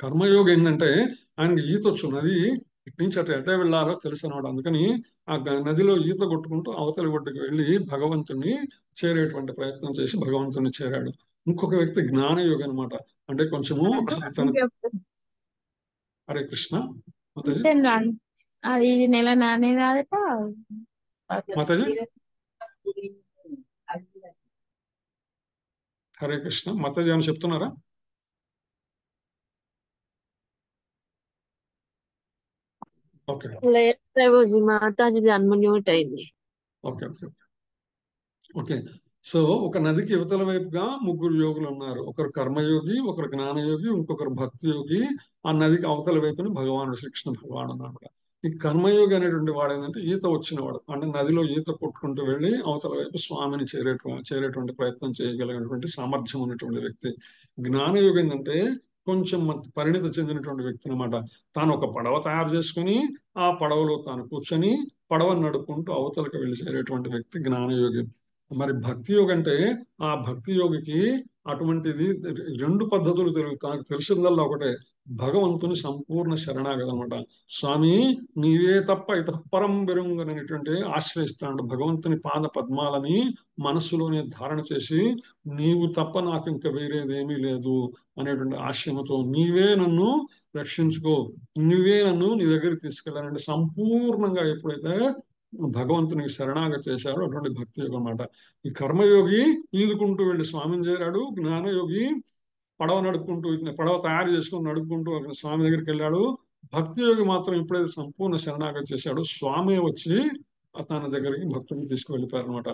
కర్మయోగి ఏంటంటే ఆయనకి ఈత వచ్చు, నది ఇటు నుంచి అటే వెళ్ళాలో తెలుసు అనమాట. అందుకని ఆ నదిలో ఈత కొట్టుకుంటూ అవతలి ఒడ్డుకు వెళ్ళి భగవంతుని చేరేటువంటి ప్రయత్నం చేసి భగవంతుని చేరాడు. ఇంకొక వ్యక్తి జ్ఞానయోగి అనమాట, అంటే కొంచెము తన. హరే కృష్ణ మాతాజీ. అది నెల నానే రాదట మాతాజీ హరే కృష్ణ. మాతాజీ అని చెప్తున్నారా? ఓకే మాతాజీ అన్మ్యూట్ అయింది. Okay okay okay. సో ఒక నదికి యువతల వైపుగా ముగ్గురు యోగులు ఉన్నారు. ఒకరు కర్మయోగి, ఒకరు జ్ఞానయోగి, ఇంకొకరు భక్తి యోగి. ఆ నదికి అవతల వైపుని భగవానుడు శ్రీకృష్ణ భగవానుడు అన్నమాట. ఈ కర్మయోగి అనేటువంటి వాడు ఏంటంటే ఈత వచ్చినవాడు, అంటే నదిలో ఈత కొట్టుకుంటూ వెళ్ళి అవతల వైపు స్వామిని చేరేటువంటి ప్రయత్నం చేయగలిగినటువంటి సామర్థ్యం ఉన్నటువంటి వ్యక్తి. జ్ఞానయోగి ఏంటంటే కొంచెం పరిణితి చెందినటువంటి వ్యక్తి అనమాట. తాను ఒక పడవ తయారు చేసుకుని ఆ పడవలో తాను కూర్చొని పడవను నడుపుకుంటూ అవతలకు వెళ్ళి చేరేటువంటి వ్యక్తి జ్ఞానయోగి. మరి భక్తి యోగి అంటే ఆ భక్తి యోగికి అటువంటిది రెండు పద్ధతులు తనకు తెలిసిందల్లా ఒకటే, భగవంతుని సంపూర్ణ శరణాగతి అనమాట. స్వామి నీవే తప్ప ఇతఃపరం బెరుంగనటువంటి ఆశ్రయిస్తాడు. భగవంతుని పాద పద్మాలని మనస్సులోనే ధారణ చేసి నీవు తప్ప నాకు ఇంకా వేరేదేమీ లేదు అనేటువంటి ఆశయంతో నీవే నన్ను రక్షించుకో, నువ్వే నన్ను నీ దగ్గరికి తీసుకెళ్ళాలంటే సంపూర్ణంగా ఎప్పుడైతే భగవంతునికి శరణాగతి చేశాడు అటువంటి భక్తి యోగం అన్నమాట. ఈ కర్మయోగి ఈదుకుంటూ వెళ్ళి స్వామిని చేరాడు. జ్ఞానయోగి పడవ నడుపుకుంటూ పడవ తయారు చేసుకుని నడుపుకుంటూ అక్కడ స్వామి దగ్గరికి వెళ్ళాడు. భక్తి యోగి మాత్రం ఎప్పుడైతే సంపూర్ణ శరణాగతి చేశాడో స్వామి వచ్చి తన దగ్గరికి భక్తుని తీసుకువెళ్ళిపోయారు అనమాట.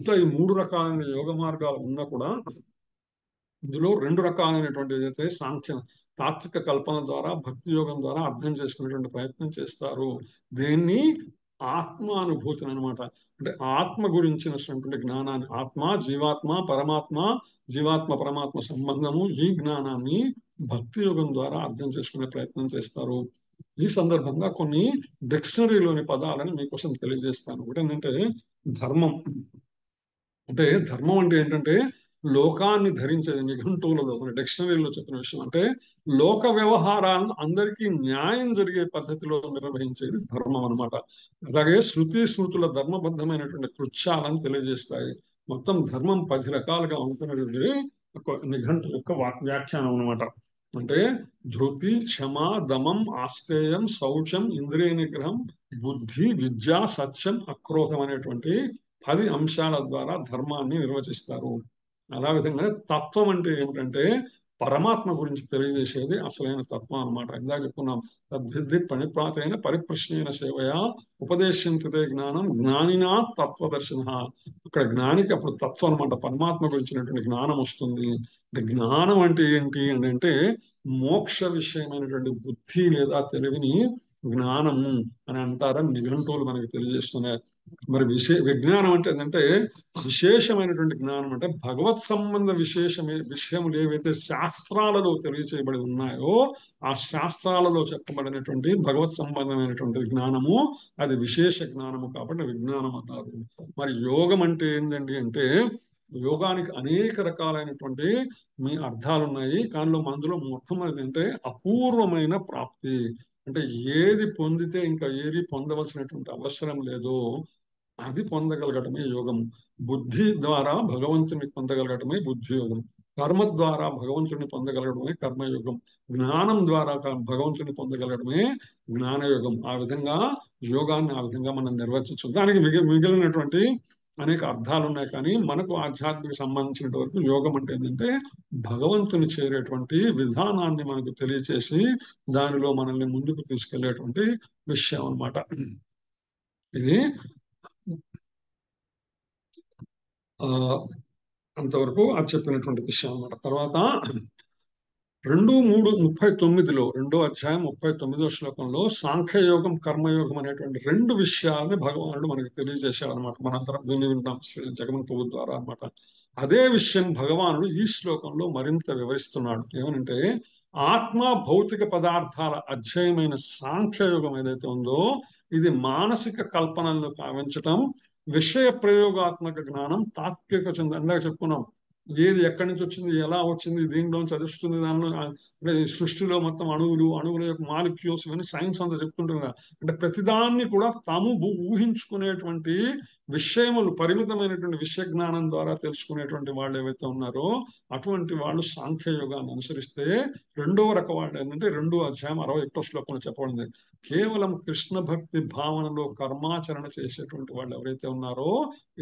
ఇట్లా ఈ మూడు రకాలైన యోగ మార్గాలు ఉన్నా కూడా ఇందులో రెండు రకాలైనటువంటి ఏదైతే తాత్విక కల్పన ద్వారా భక్తి యోగం ద్వారా అర్థం చేసుకునేటువంటి ప్రయత్నం చేస్తారు. దేన్ని ఆత్మానుభూతిని అనమాట. అంటే ఆత్మ గురించినటువంటి జ్ఞానాన్ని, ఆత్మ జీవాత్మ పరమాత్మ, జీవాత్మ పరమాత్మ సంబంధము, ఈ జ్ఞానాన్ని భక్తి యోగం ద్వారా అర్థం చేసుకునే ప్రయత్నం చేస్తారు. ఈ సందర్భంగా కొన్ని డిక్షనరీలోని పదాలని మీకోసం తెలియజేస్తాను. ఒకటి ఏంటంటే ధర్మం. అంటే ధర్మం అంటే ఏంటంటే లోకాన్ని ధరించేది. నిఘంటువులలో మన డిక్షనరీలో చెప్పిన విషయం అంటే లోక వ్యవహారాలను అందరికీ న్యాయం జరిగే పద్ధతిలో నిర్వహించేది ధర్మం అనమాట. అలాగే శృతి స్మృతుల ధర్మబద్ధమైనటువంటి కృత్యాలను తెలియజేస్తాయి. మొత్తం ధర్మం 10 రకాలుగా ఉంటున్నటువంటి ఒక నిఘంటు యొక్క వ్యాఖ్యానం అనమాట. అంటే ధృతి, క్షమ, దమం, ఆస్తేయం, శౌచం, ఇంద్రియ నిగ్రహం, బుద్ధి, విద్య, సత్యం, అక్రోధం అనేటువంటి 10 అంశాల ద్వారా ధర్మాన్ని నిర్వచిస్తారు. అలా విధంగా తత్వం అంటే ఏమిటంటే పరమాత్మ గురించి తెలియజేసేది అసలైన తత్వం అనమాట. ఇందాక చెప్పుకున్నాం, తద్విద్ది పణిప్రాతైన పరిప్రశ్నైన సేవయ ఉపదేశంతే జ్ఞానం జ్ఞానినా తత్వదర్శన. ఇక్కడ జ్ఞానికి అప్పుడు తత్వం అనమాట, పరమాత్మ గురించినటువంటి జ్ఞానం వస్తుంది. అంటే జ్ఞానం అంటే ఏంటి అంటే మోక్ష విషయమైనటువంటి బుద్ధి లేదా తెలివిని జ్ఞానము అని అంటారని నిఘంటువులు మనకి తెలియజేస్తున్నారు. మరి విజ్ఞానం అంటే ఏంటంటే విశేషమైనటువంటి జ్ఞానం. అంటే భగవత్ సంబంధ విషయములు ఏవైతే శాస్త్రాలలో తెలియచేయబడి ఉన్నాయో ఆ శాస్త్రాలలో చెప్పబడినటువంటి భగవత్ సంబంధమైనటువంటి జ్ఞానము అది విశేష జ్ఞానము కాబట్టి విజ్ఞానం అన్నారు. మరి యోగం అంటే ఏంటండి అంటే యోగానికి అనేక రకాలైనటువంటి అర్థాలు ఉన్నాయి. కానీ అందులో మొట్టమొదటి అంటే అపూర్వమైన ప్రాప్తి. అంటే ఏది పొందితే ఇంకా ఏది పొందవలసినటువంటి అవసరం లేదో అది పొందగలగటమే యోగము. బుద్ధి ద్వారా భగవంతుని పొందగలగటమే బుద్ధి యోగం. కర్మ ద్వారా భగవంతుని పొందగలగడమే కర్మయోగం. జ్ఞానం ద్వారా భగవంతుని పొందగలగడమే జ్ఞానయోగం. ఆ విధంగా యోగాన్ని ఆ విధంగా మనం నిర్వచించు. దానికి మిగిలినటువంటి అనేక అర్థాలు ఉన్నాయి. కానీ మనకు ఆధ్యాత్మిక సంబంధించినంత వరకు యోగం అంటే ఏంటంటే భగవంతుని చేరేటువంటి విధానాన్ని మనకు తెలియచేసి దానిలో మనల్ని ముందుకు తీసుకెళ్లేటువంటి విషయం అన్నమాట. ఇది అంతవరకు అది చెప్పినటువంటి విషయం అన్నమాట. తర్వాత 2:39 రెండో అధ్యాయం 39వ శ్లోకంలో సాంఖ్యయోగం కర్మయోగం అనేటువంటి రెండు విషయాలని భగవానుడు మనకి తెలియజేశాడు అనమాట. మనంతరం వింటాం జగన్ ప్రభు ద్వారా అనమాట. అదే విషయం భగవానుడు ఈ శ్లోకంలో మరింత వివరిస్తున్నాడు. ఏమనంటే ఆత్మ భౌతిక పదార్థాల అధ్యయమైన సాంఖ్యయోగం ఏదైతే ఉందో ఇది మానసిక కల్పనలను కావించటం, విషయ ప్రయోగాత్మక జ్ఞానం, తాత్విక ఇందాక చెప్పుకున్నాం ఏది ఎక్కడి నుంచి వచ్చింది, ఎలా వచ్చింది, దీనిలో చదువుతుంది, దానిలో అంటే సృష్టిలో మొత్తం అణువుల యొక్క మాలిక్యూల్స్ ఇవన్నీ సైన్స్ అంతా చెప్తుంటున్నారు. అంటే ప్రతిదాన్ని కూడా తాము ఊహించుకునేటువంటి విషయములు పరిమితమైనటువంటి విషయ జ్ఞానం ద్వారా తెలుసుకునేటువంటి వాళ్ళు ఏవైతే ఉన్నారో అటువంటి వాళ్ళు సాంఖ్యయోగాన్ని అనుసరిస్తే రెండవ రకం వాళ్ళు ఏంటంటే 2వ అధ్యాయం 61వ శ్లోకంలో చెప్పబడింది. కేవలం కృష్ణ భక్తి భావనలో కర్మాచరణ చేసేటువంటి వాళ్ళు ఎవరైతే ఉన్నారో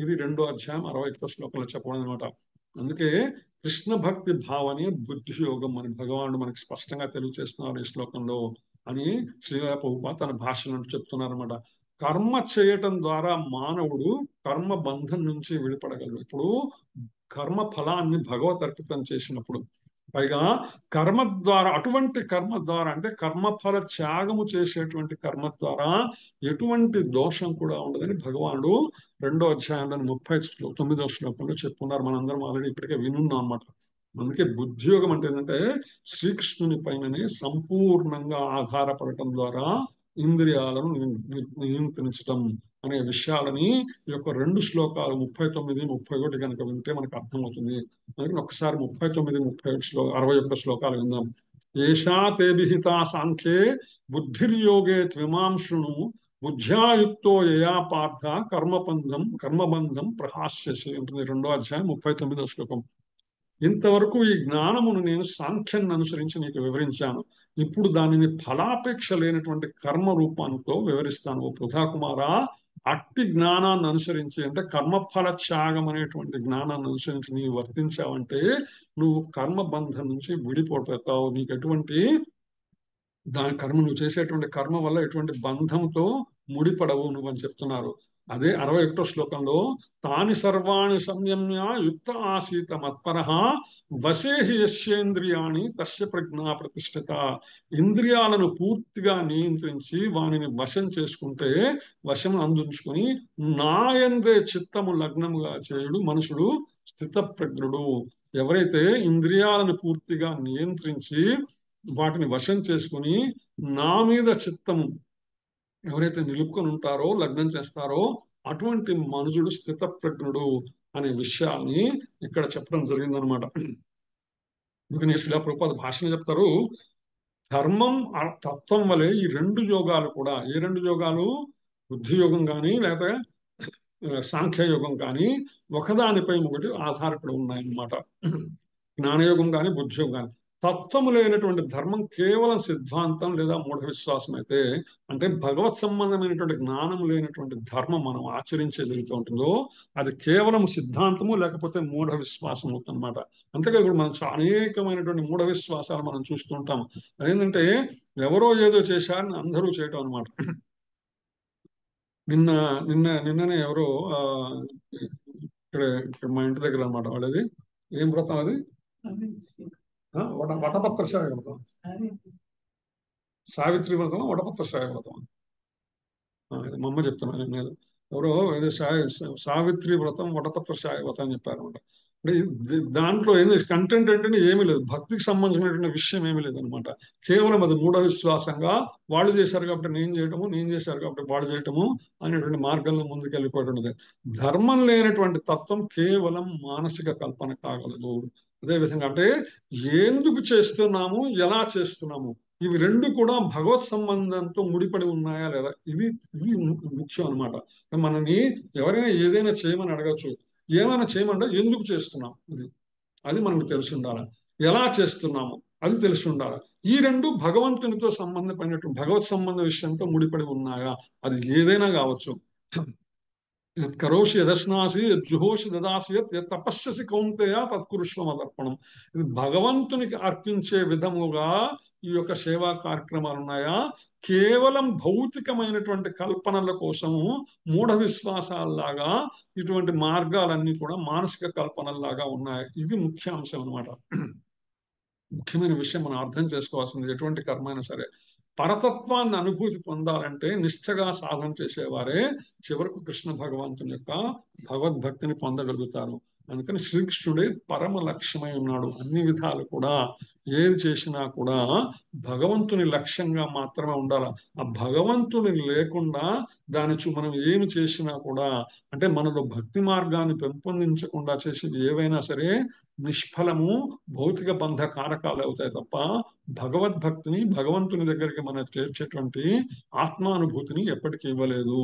ఇది 2వ అధ్యాయం 61వ శ్లోకంలో చెప్పబడింది అనమాట. అందుకే కృష్ణ భక్తి భావనే బుద్ధి యోగం అని భగవానుడు మనకి స్పష్టంగా తెలియజేస్తున్నాడు ఈ శ్లోకంలో అని శ్రీల ప్రభుపాద తన భాషలో చెప్తున్నారు అనమాట. కర్మ చేయటం ద్వారా మానవుడు కర్మ బంధం నుంచి విడిపడగలడు. ఇప్పుడు కర్మ ఫలాన్ని భగవత్ అర్పితం చేసినప్పుడు పైగా కర్మ ద్వారా అటువంటి కర్మ ద్వారా అంటే కర్మఫల త్యాగము చేసేటువంటి కర్మ ద్వారా ఎటువంటి దోషం కూడా ఉండదని భగవానుడు 2వ అధ్యాయంలో 39వ శ్లోకంలో చెప్పుకున్నారు. మనందరం ఆల్రెడీ ఇప్పటికే వినున్నాం అన్నమాట. అందుకే బుద్ధియోగం అంటే ఏంటంటే శ్రీకృష్ణుని పైననే సంపూర్ణంగా ఆధారపడటం ద్వారా ఇంద్రియాలను నియంత్రించటం అనే విషయాలని ఈ యొక్క 2 శ్లోకాలు 39, 31 కనుక వింటే మనకు అర్థమవుతుంది. అందుకని ఒకసారి 39, 61 శ్లోకాలు విందాం. ఏషా తే విహితా సాంఖ్యే బుద్ధిర్యోగే త్విమాం శృణు బుద్ధ్యాయుక్తో యయా పార్థ కర్మబంధం ప్రహాస్యసి ఉంటుంది 2వ అధ్యాయం 39వ శ్లోకం. ఇంతవరకు ఈ జ్ఞానమును నేను సాంఖ్యాన్ని అనుసరించి నీకు వివరించాను. ఇప్పుడు దానిని ఫలాపేక్ష లేనటువంటి కర్మ రూపాంతో వివరిస్తాను. ఓ పృథాకుమారా, అట్టి జ్ఞానాన్ని అనుసరించి అంటే కర్మఫల త్యాగం అనేటువంటి జ్ఞానాన్ని అనుసరించి నీవు వర్తించావంటే నువ్వు కర్మబంధం నుంచి విడిపోతావు. నీకు ఎటువంటి నువ్వు చేసేటువంటి కర్మ వల్ల ఎటువంటి బంధంతో ముడిపడవు నువ్వు అని చెప్తున్నారు. అదే 61వ శ్లోకంలో తాని సర్వాణి సంయమ్య యుక్త ఆసీత మత్పరః వశేహి యస్యేంద్రియాణి తస్య ప్రజ్ఞా ప్రతిష్ఠిత. ఇంద్రియాలను పూర్తిగా నియంత్రించి వానిని వశం అందించుకుని నాయందే చిత్తము లగ్నముగా చేయుడు మనుషుడు స్థితప్రజ్ఞుడు. ఎవరైతే ఇంద్రియాలను పూర్తిగా నియంత్రించి వాటిని వశం చేసుకుని నా మీద చిత్తము ఎవరైతే నిలుపుకొని ఉంటారో లగ్నం చేస్తారో అటువంటి మనుషుడు స్థితప్రజ్ఞుడు అనే విషయాన్ని ఇక్కడ చెప్పడం జరిగిందనమాట. అందుకని శిలా ప్రభుపాద భాషను చెప్తారు, ధర్మం తత్వం వలె ఈ 2 యోగాలు కూడా, ఏ 2 యోగాలు, బుద్ధి యోగం కానీ లేకపోతే సాంఖ్యయోగం కానీ ఒకదానిపై ఒకటి ఆధారపడి ఉన్నాయన్నమాట. జ్ఞానయోగం కానీ బుద్ధియోగం కానీ తత్వము లేనటువంటి ధర్మం కేవలం సిద్ధాంతం లేదా మూఢ విశ్వాసం అయితే, అంటే భగవత్ సంబంధమైనటువంటి జ్ఞానం లేనటువంటి ధర్మం మనం ఆచరించేదైతే ఉంటుందో అది కేవలం సిద్ధాంతము లేకపోతే మూఢ విశ్వాసం అవుతుందన్నమాట. అంతేకాదు ఇప్పుడు మనం అనేకమైనటువంటి మూఢ విశ్వాసాలు మనం చూస్తుంటాం. అదేంటంటే ఎవరో ఏదో చేశారని అందరూ చేయటం అనమాట. నిన్ననే ఎవరో ఇక్కడ మా ఇంటి దగ్గర అనమాట వాళ్ళది ఏం వ్రతం అది వటపత్రశాయ వ్రతం, సావిత్రి వ్రతం, వటపత్రశాయ వ్రతం. మా అమ్మ చెప్తున్నాను నేను, ఎవరో ఏదో సావిత్రి వ్రతం వటపత్రశాయ వ్రతం అని చెప్పారనమాట. అంటే దాంట్లో ఏంది కంటెంట్ అంటే ఏమీ లేదు, భక్తికి సంబంధించినటువంటి విషయం ఏమీ లేదు అనమాట. కేవలం అది మూఢ విశ్వాసంగా వాళ్ళు చేశారు కాబట్టి నేను చేయటము, నేను చేశారు కాబట్టి వాళ్ళు చేయటము అనేటువంటి మార్గంలో ముందుకు వెళ్ళిపోతున్నది. ధర్మం లేనటువంటి తత్వం కేవలం మానసిక కల్పన కాగలదు. అదేవిధంగా అంటే ఎందుకు చేస్తున్నాము, ఎలా చేస్తున్నాము, ఇవి 2 కూడా భగవత్ సంబంధంతో ముడిపడి ఉన్నాయా లేదా, ఇది ముఖ్యం అనమాట. మనని ఎవరైనా ఏదైనా చేయమని అడగచ్చు, ఏమైనా చేయమంటే ఎందుకు చేస్తున్నాం అది మనకు తెలిసి ఉండాలి, ఎలా చేస్తున్నాము అది తెలిసి ఉండాలి. ఈ 2 భగవంతునితో సంబంధపడినట్టు భగవత్ సంబంధ విషయంతో ముడిపడి ఉన్నాయా, అది ఏదైనా కావచ్చు. కరోషి యదశ్నాసి జుహోషి దదాసి తపస్యసి కౌంతేయ తత్కురుష్వ మదర్పణం. ఇది భగవంతునికి అర్పించే విధముగా ఈ యొక్క సేవా కార్యక్రమాలు ఉన్నాయా, కేవలం భౌతికమైనటువంటి కల్పనల కోసము మూఢ విశ్వాసాలలాగా ఇటువంటి మార్గాలన్నీ కూడా మానసిక కల్పనల్లాగా ఉన్నాయి. ఇది ముఖ్యాంశం అనమాట. ముఖ్యమైన విషయం మనం అర్థం చేసుకోవాల్సింది, ఎటువంటి కర్మ అయినా సరే పరతత్వాన్ని అనుభూతి పొందాలంటే నిష్ఠగా సాధన చేసేవారే చివరకు కృష్ణ భగవంతుని యొక్క భగవద్భక్తిని పొందగలుగుతారు. అందుకని శ్రీకృష్ణుడే పరమ లక్ష్యమై ఉన్నాడు. అన్ని విధాలు కూడా ఏది చేసినా కూడా భగవంతుని లక్ష్యంగా మాత్రమే ఉండాలి. ఆ భగవంతుని లేకుండా మనం ఏమి చేసినా కూడా, అంటే మనలో భక్తి మార్గాన్ని పెంపొందించకుండా చేసేది ఏవైనా సరే నిష్ఫలము, భౌతిక బంధ కారకాలు అవుతాయి తప్ప భగవద్భక్తిని, భగవంతుని దగ్గరికి మనం చేర్చేటువంటి ఆత్మానుభూతిని ఎప్పటికీ ఇవ్వలేదు.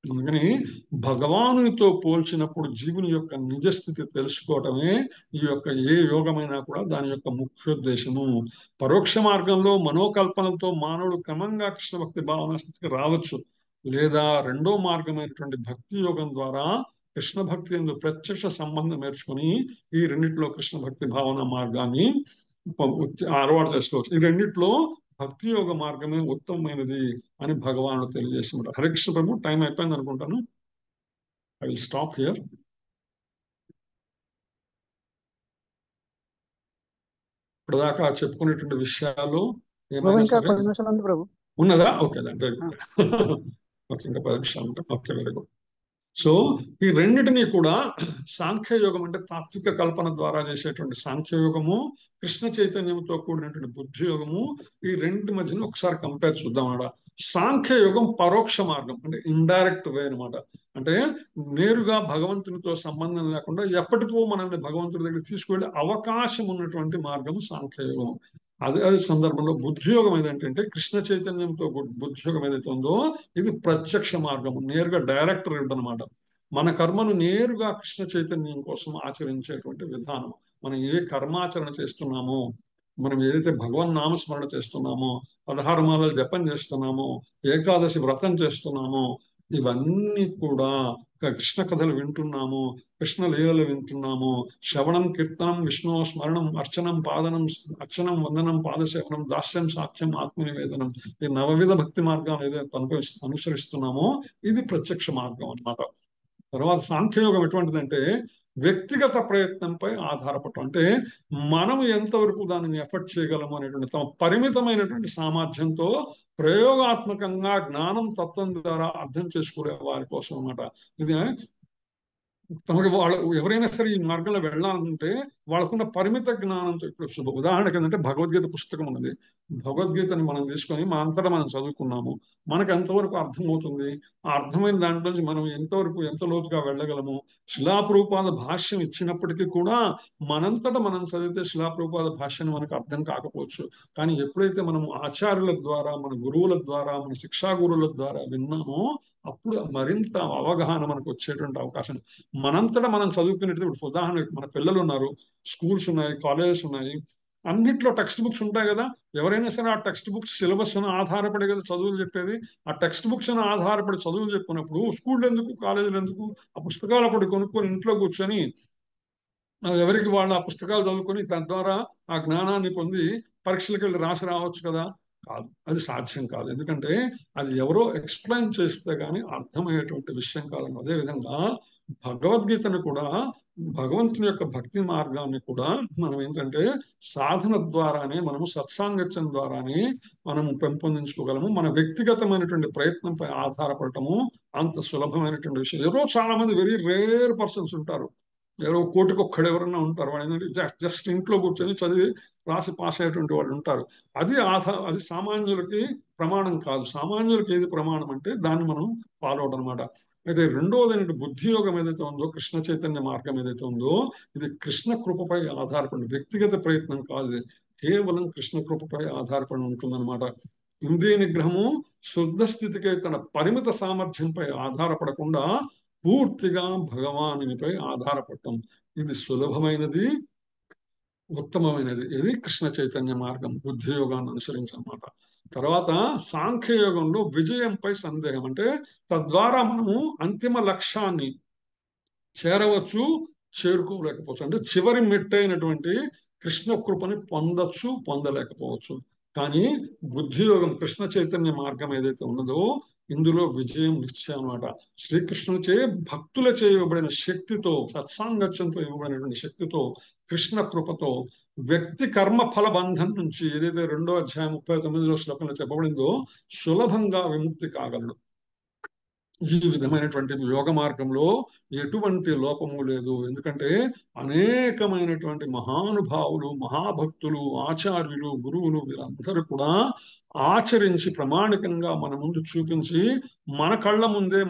అందుకని భగవానునితో పోల్చినప్పుడు జీవుని యొక్క నిజస్థితి తెలుసుకోవటమే ఈ యొక్క ఏ యోగమైనా కూడా దాని యొక్క ముఖ్యోద్దేశము. పరోక్ష మార్గంలో మనోకల్పనలతో మానవుడు క్రమంగా కృష్ణ భక్తి భావన స్థితికి రావచ్చు, లేదా 2వ మార్గమైనటువంటి భక్తి యోగం ద్వారా కృష్ణ భక్తి ఎందు ప్రత్యక్ష సంబంధం ఏర్చుకుని ఈ 2 కృష్ణ భక్తి భావన మార్గాన్ని అలవాటు చేసుకోవచ్చు. ఈ 2 భక్తి యోగ మార్గమే ఉత్తమమైనది అని భగవానుడు తెలియజేస్తున్నారు. హరే కృష్ణ ప్రభు, టైం అయిపోయింది అనుకుంటాను. I will stop here. ఇప్పటిదాకా చెప్పుకునేటువంటి విషయాలు ఏమైనా సరే ఉన్నదా? Okay, very good. ఓకే, ఇంకా 10 నిమిషాలు ఉంటాం. Okay, very good. సో ఈ రెండిటిని కూడా సాంఖ్యయోగం అంటే తాత్విక కల్పన ద్వారా చేసేటువంటి సాంఖ్యయోగము, కృష్ణ చైతన్యంతో కూడినటువంటి బుద్ధి యోగము, ఈ రెండింటి మధ్యన ఒకసారి కంపేర్ చూద్దాం అన్నమాట. సాంఖ్యయోగం పరోక్ష మార్గం అంటే ఇండైరెక్ట్ వే అనమాట. అంటే నేరుగా భగవంతునితో సంబంధం లేకుండా ఎప్పటికో మనల్ని భగవంతుడి దగ్గర తీసుకువెళ్ళే అవకాశం ఉన్నటువంటి మార్గం సాంఖ్యయోగం. అదే సందర్భంలో బుద్ధియోగం ఏదంటే కృష్ణ చైతన్యంతో బుద్ధియోగం ఏదైతే ఉందో ఇది ప్రత్యక్ష మార్గం, నేరుగా డైరెక్ట్ రూట్ అనమాట. మన కర్మను నేరుగా కృష్ణ చైతన్యం కోసం ఆచరించేటువంటి విధానం. మనం ఏ కర్మాచరణ చేస్తున్నామో, మనం ఏదైతే భగవన్ నామస్మరణ చేస్తున్నామో, 16 మాలలు జపం చేస్తున్నామో, ఏకాదశి వ్రతం చేస్తున్నామో, ఇవన్నీ కూడా కృష్ణ కథలు వింటున్నాము, కృష్ణ లీలలు వింటున్నాము, శ్రవణం కీర్తనం విష్ణు స్మరణం అర్చనం పాదనం అర్చనం వందనం పాదసేవనం దాస్యం సాఖ్యం ఆత్మనివేదనం, ఈ నవవిధ భక్తి మార్గాన్ని ఏదైతే అనుసరిస్తున్నామో ఇది ప్రత్యక్ష మార్గం అన్నమాట. తర్వాత సాంఖ్యయోగం ఎటువంటిదంటే వ్యక్తిగత ప్రయత్నంపై ఆధారపడటం. అంటే మనం ఎంతవరకు దానిని ఎఫర్ట్ చేయగలము అనేటువంటి తమ పరిమితమైనటువంటి సామర్థ్యంతో ప్రయోగాత్మకంగా జ్ఞానం తత్వం ద్వారా అర్థం చేసుకునే వారి కోసం అన్నమాట. ఇది తమకి వాళ్ళు ఎవరైనా సరే ఈ మార్గంలో వెళ్ళాలంటే వాళ్ళకున్న పరిమిత జ్ఞానంతో, ఇప్పుడు ఉదాహరణకి ఏంటంటే భగవద్గీత పుస్తకం ఉన్నది, భగవద్గీతని మనం తీసుకొని మా అంతటా మనం చదువుకున్నాము, మనకు ఎంతవరకు అర్థమవుతుంది, ఆ అర్థమైన దాంట్లోంచి మనం ఎంత లోతుగా వెళ్ళగలము. శిలాప్రభుపాద భాష్యం ఇచ్చినప్పటికీ కూడా మనంతటా మనం చదివితే శిలాప్రభుపాద భాష్యం మనకు అర్థం కాకపోవచ్చు. కానీ ఎప్పుడైతే మనం ఆచార్యుల ద్వారా, మన గురువుల ద్వారా, మన శిక్షా గురువుల ద్వారా విన్నామో అప్పుడు మరింత అవగాహన మనకు వచ్చేటువంటి అవకాశం. మనంతటా మనం చదువుకునేది ఇప్పుడు ఉదాహరణకు మన పిల్లలు ఉన్నారు, స్కూల్స్ ఉన్నాయి, కాలేజెస్ ఉన్నాయి, అన్నిట్లో టెక్స్ట్ బుక్స్ ఉంటాయి కదా. ఎవరైనా సరే ఆ టెక్స్ట్ బుక్స్ సిలబస్ అని ఆధారపడే కదా చదువులు చెప్పేది. ఆ టెక్స్ట్ బుక్స్ అని ఆధారపడి చదువులు చెప్పినప్పుడు స్కూల్ ఎందుకు, కాలేజీలు ఎందుకు? ఆ పుస్తకాలు అప్పుడు కొనుక్కొని ఇంట్లో కూర్చొని ఎవరికి వాళ్ళు ఆ పుస్తకాలు చదువుకొని తద్వారా ఆ జ్ఞానాన్ని పొంది పరీక్షలకు వెళ్ళి రాసి రావచ్చు కదా. కాదు, అది సాధ్యం కాదు. ఎందుకంటే అది ఎవరో ఎక్స్ప్లెయిన్ చేస్తే గానీ అర్థమయ్యేటువంటి విషయం కాదు. అదేవిధంగా భగవద్గీతను కూడా, భగవంతుని యొక్క భక్తి మార్గాన్ని కూడా మనం ఏంటంటే సాధన ద్వారానే, మనము సత్సాంగత్యం ద్వారానే మనము పెంపొందించుకోగలము. మన వ్యక్తిగతమైనటువంటి ప్రయత్నంపై ఆధారపడటము అంత సులభమైనటువంటి విషయం. ఎవరో చాలా మంది వెరీ రేర్ పర్సన్స్ ఉంటారు, ఎవరో కోటికొక్కడు ఎవరన్నా ఉంటారు, వాళ్ళు ఏంటంటే జస్ట్ ఇంట్లో కూర్చొని చదివి రాసి పాస్ అయ్యేటువంటి వాళ్ళు ఉంటారు. అది సామాన్యులకి ప్రమాణం కాదు. సామాన్యులకి ఏది ప్రమాణం అంటే దాన్ని మనం ఫాలో అవడం అనమాట. అయితే రెండవది ఏంటంటే బుద్ధియోగం ఏదైతే ఉందో, కృష్ణ చైతన్య మార్గం ఏదైతే ఉందో ఇది కృష్ణ కృపపై ఆధారపడి, వ్యక్తిగత ప్రయత్నం కాదు, ఇది కేవలం కృష్ణ కృపపై ఆధారపడి ఉంటుందన్నమాట. ఇంద్రియ నిగ్రహము శుద్ధ స్థితికై తన పరిమిత సామర్థ్యంపై ఆధారపడకుండా పూర్తిగా భగవానునిపై ఆధారపడటం, ఇది సులభమైనది, ఉత్తమమైనది. ఇది కృష్ణ చైతన్య మార్గం, బుద్ధియోగాన్ని అనుసరించనమాట. తర్వాత సాంఖ్యయోగంలో విజయంపై సందేహం. అంటే తద్వారా మనము అంతిమ లక్ష్యాన్ని చేరవచ్చు, చేరుకోలేకపోవచ్చు. అంటే చివరి మెట్టైనటువంటి కృష్ణ కృపని పొందొచ్చు, పొందలేకపోవచ్చు. కానీ బుద్ధియోగం, కృష్ణ చైతన్య మార్గం ఏదైతే ఉన్నదో ఇందులో విజయం నిశ్చయం అనమాట. శ్రీకృష్ణుని చే భక్తుల చేయబడిన శక్తితో, సత్సాంగత్యంతో ఇవ్వబడినటువంటి శక్తితో, కృష్ణ కృపతో వ్యక్తి కర్మ ఫల బంధం నుంచి ఏదైతే 2వ అధ్యాయం 39వ శ్లోకంలో చెప్పబడిందో సులభంగా విముక్తి కాగలడు. ఈ విధమైనటువంటి యోగ మార్గంలో ఎటువంటి లోపము లేదు. ఎందుకంటే అనేకమైనటువంటి మహానుభావులు, మహాభక్తులు, ఆచార్యులు, గురువులు వీరందరూ కూడా ఆచరించి ప్రామాణికంగా మన ముందు చూపించి మన కళ్ళ ముందే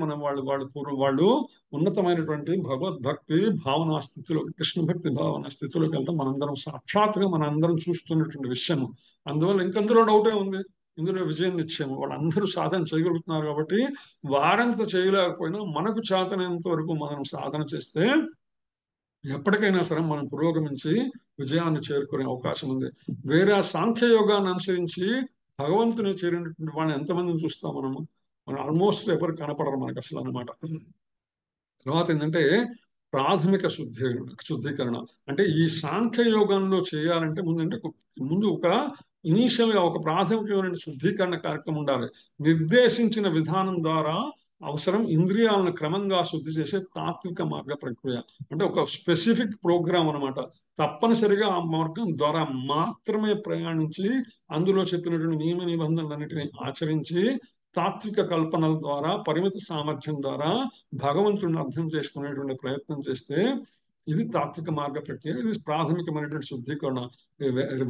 వాళ్ళు ఉన్నతమైనటువంటి భగవద్భక్తి భావనా స్థితిలో, కృష్ణ భక్తి భావనా స్థితిలోకి వెళ్ళడం మనందరం సాక్షాత్తుగా మనందరం చూస్తున్నటువంటి విషయం. అందువల్ల ఇంకందులో డౌటే ఉంది, ఇందులో విజయం నిశ్చయం. వాళ్ళందరూ సాధన చేయగలుగుతున్నారు కాబట్టి వారంత చేయలేకపోయినా మనకు చేతనంత వరకు మనం సాధన చేస్తే ఎప్పటికైనా సరే మనం పురోగమించి విజయాన్ని చేరుకునే అవకాశం ఉంది. వేరే సాంఖ్యయోగాన్ని అనుసరించి భగవంతుని చేరినటువంటి వాళ్ళని ఎంతమందిని చూస్తాం మనం ఆల్మోస్ట్ ఎవరు కనపడరు మనకు అసలు అనమాట. తర్వాత ఏంటంటే ప్రాథమిక శుద్ధీకరణ. అంటే ఈ సాంఖ్యయోగంలో చేయాలంటే ముందు ఒక ఇనీషియల్ గా ఒక ప్రాథమికమైన శుద్ధీకరణ కార్యక్రమం ఉండాలి. నిర్దేశించిన విధానం ద్వారా అవసరం ఇంద్రియాలను క్రమంగా శుద్ధి చేసే తాత్విక మార్గ ప్రక్రియ. అంటే ఒక స్పెసిఫిక్ ప్రోగ్రామ్ అనమాట. తప్పనిసరిగా ఆ మార్గం ద్వారా మాత్రమే ప్రయాణించి అందులో చెప్పినటువంటి నియమ నిబంధనలన్నిటినీ ఆచరించి తాత్విక కల్పనల ద్వారా పరిమిత సామర్థ్యం ద్వారా భగవంతుడిని అర్థం చేసుకునేటువంటి ప్రయత్నం చేస్తే ఇది తాత్విక మార్గ ప్రక్రియ. ఇది ప్రాథమికమైనటువంటి శుద్ధీకరణ.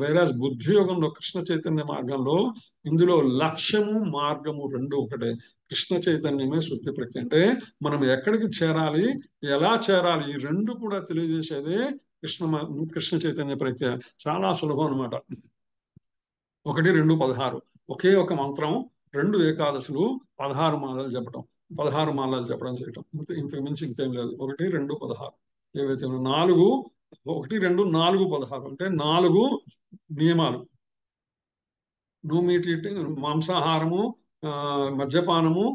వేరాజ్ బుద్ధి యోగంలో, కృష్ణ చైతన్య మార్గంలో ఇందులో లక్ష్యము మార్గము రెండు ఒకటే. కృష్ణ చైతన్యమే శుద్ధి ప్రక్రియ. అంటే మనం ఎక్కడికి చేరాలి, ఎలా చేరాలి, ఈ రెండు కూడా తెలియజేసేదే కృష్ణ చైతన్య ప్రక్రియ. చాలా సులభం అనమాట. 1, 2, 16 ఒకే ఒక మంత్రం, 2 ఏకాదశులు, 16 మాలలు చెప్పడం, 16 మాలలు చెప్పడం చేయటం. ఇంతకు మించి ఇంకేం లేదు. 1, 2, 16 ఏవైతే 4, 1, 2, 4, 16 అంటే 4 నియమాలు. నో మీట్ ఈటింగ్, మాంసాహారము, మద్యపానము,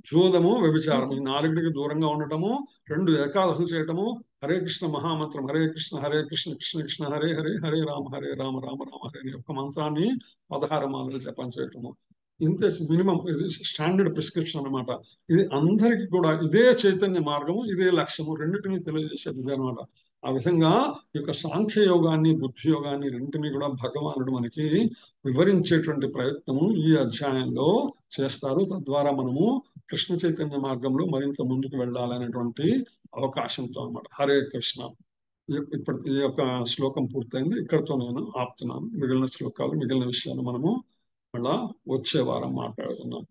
జూదము, వ్యభిచారం, ఈ 4టికి దూరంగా ఉండటము, 2 ఏకాదశులు చేయటము, హరే కృష్ణ మహామంత్రం, హరే కృష్ణ కృష్ణ కృష్ణ హరే హరే, హరే రామ రామ రామ హరే అనే ఒక మంత్రాన్ని 16 మాలలు జపం చేయటము. ఇంతే మినిమం. ఇది స్టాండర్డ్ ప్రిస్క్రిప్షన్ అనమాట. ఇది అందరికీ కూడా ఇదే చైతన్య మార్గము, ఇదే లక్ష్యము, రెండింటినీ తెలియజేసేది ఇదే అనమాట. ఆ విధంగా ఈ యొక్క సాంఖ్య యోగాన్ని, బుద్ధి యోగాన్ని రెండింటినీ కూడా భగవానుడు మనకి వివరించేటువంటి ప్రయత్నము ఈ అధ్యాయంలో చేస్తారు. తద్వారా మనము కృష్ణ చైతన్య మార్గంలో మరింత ముందుకు వెళ్ళాలనేటువంటి అవకాశంతో అన్నమాట. హరే కృష్ణ. ఇప్పుడు ఈ యొక్క శ్లోకం పూర్తయింది. ఇక్కడితో నేను ఆపుతున్నాను. మిగిలిన శ్లోకాలు, మిగిలిన విషయాలు మనము మళ్ళా వచ్చే వారం మాట్లాడుకుందాం.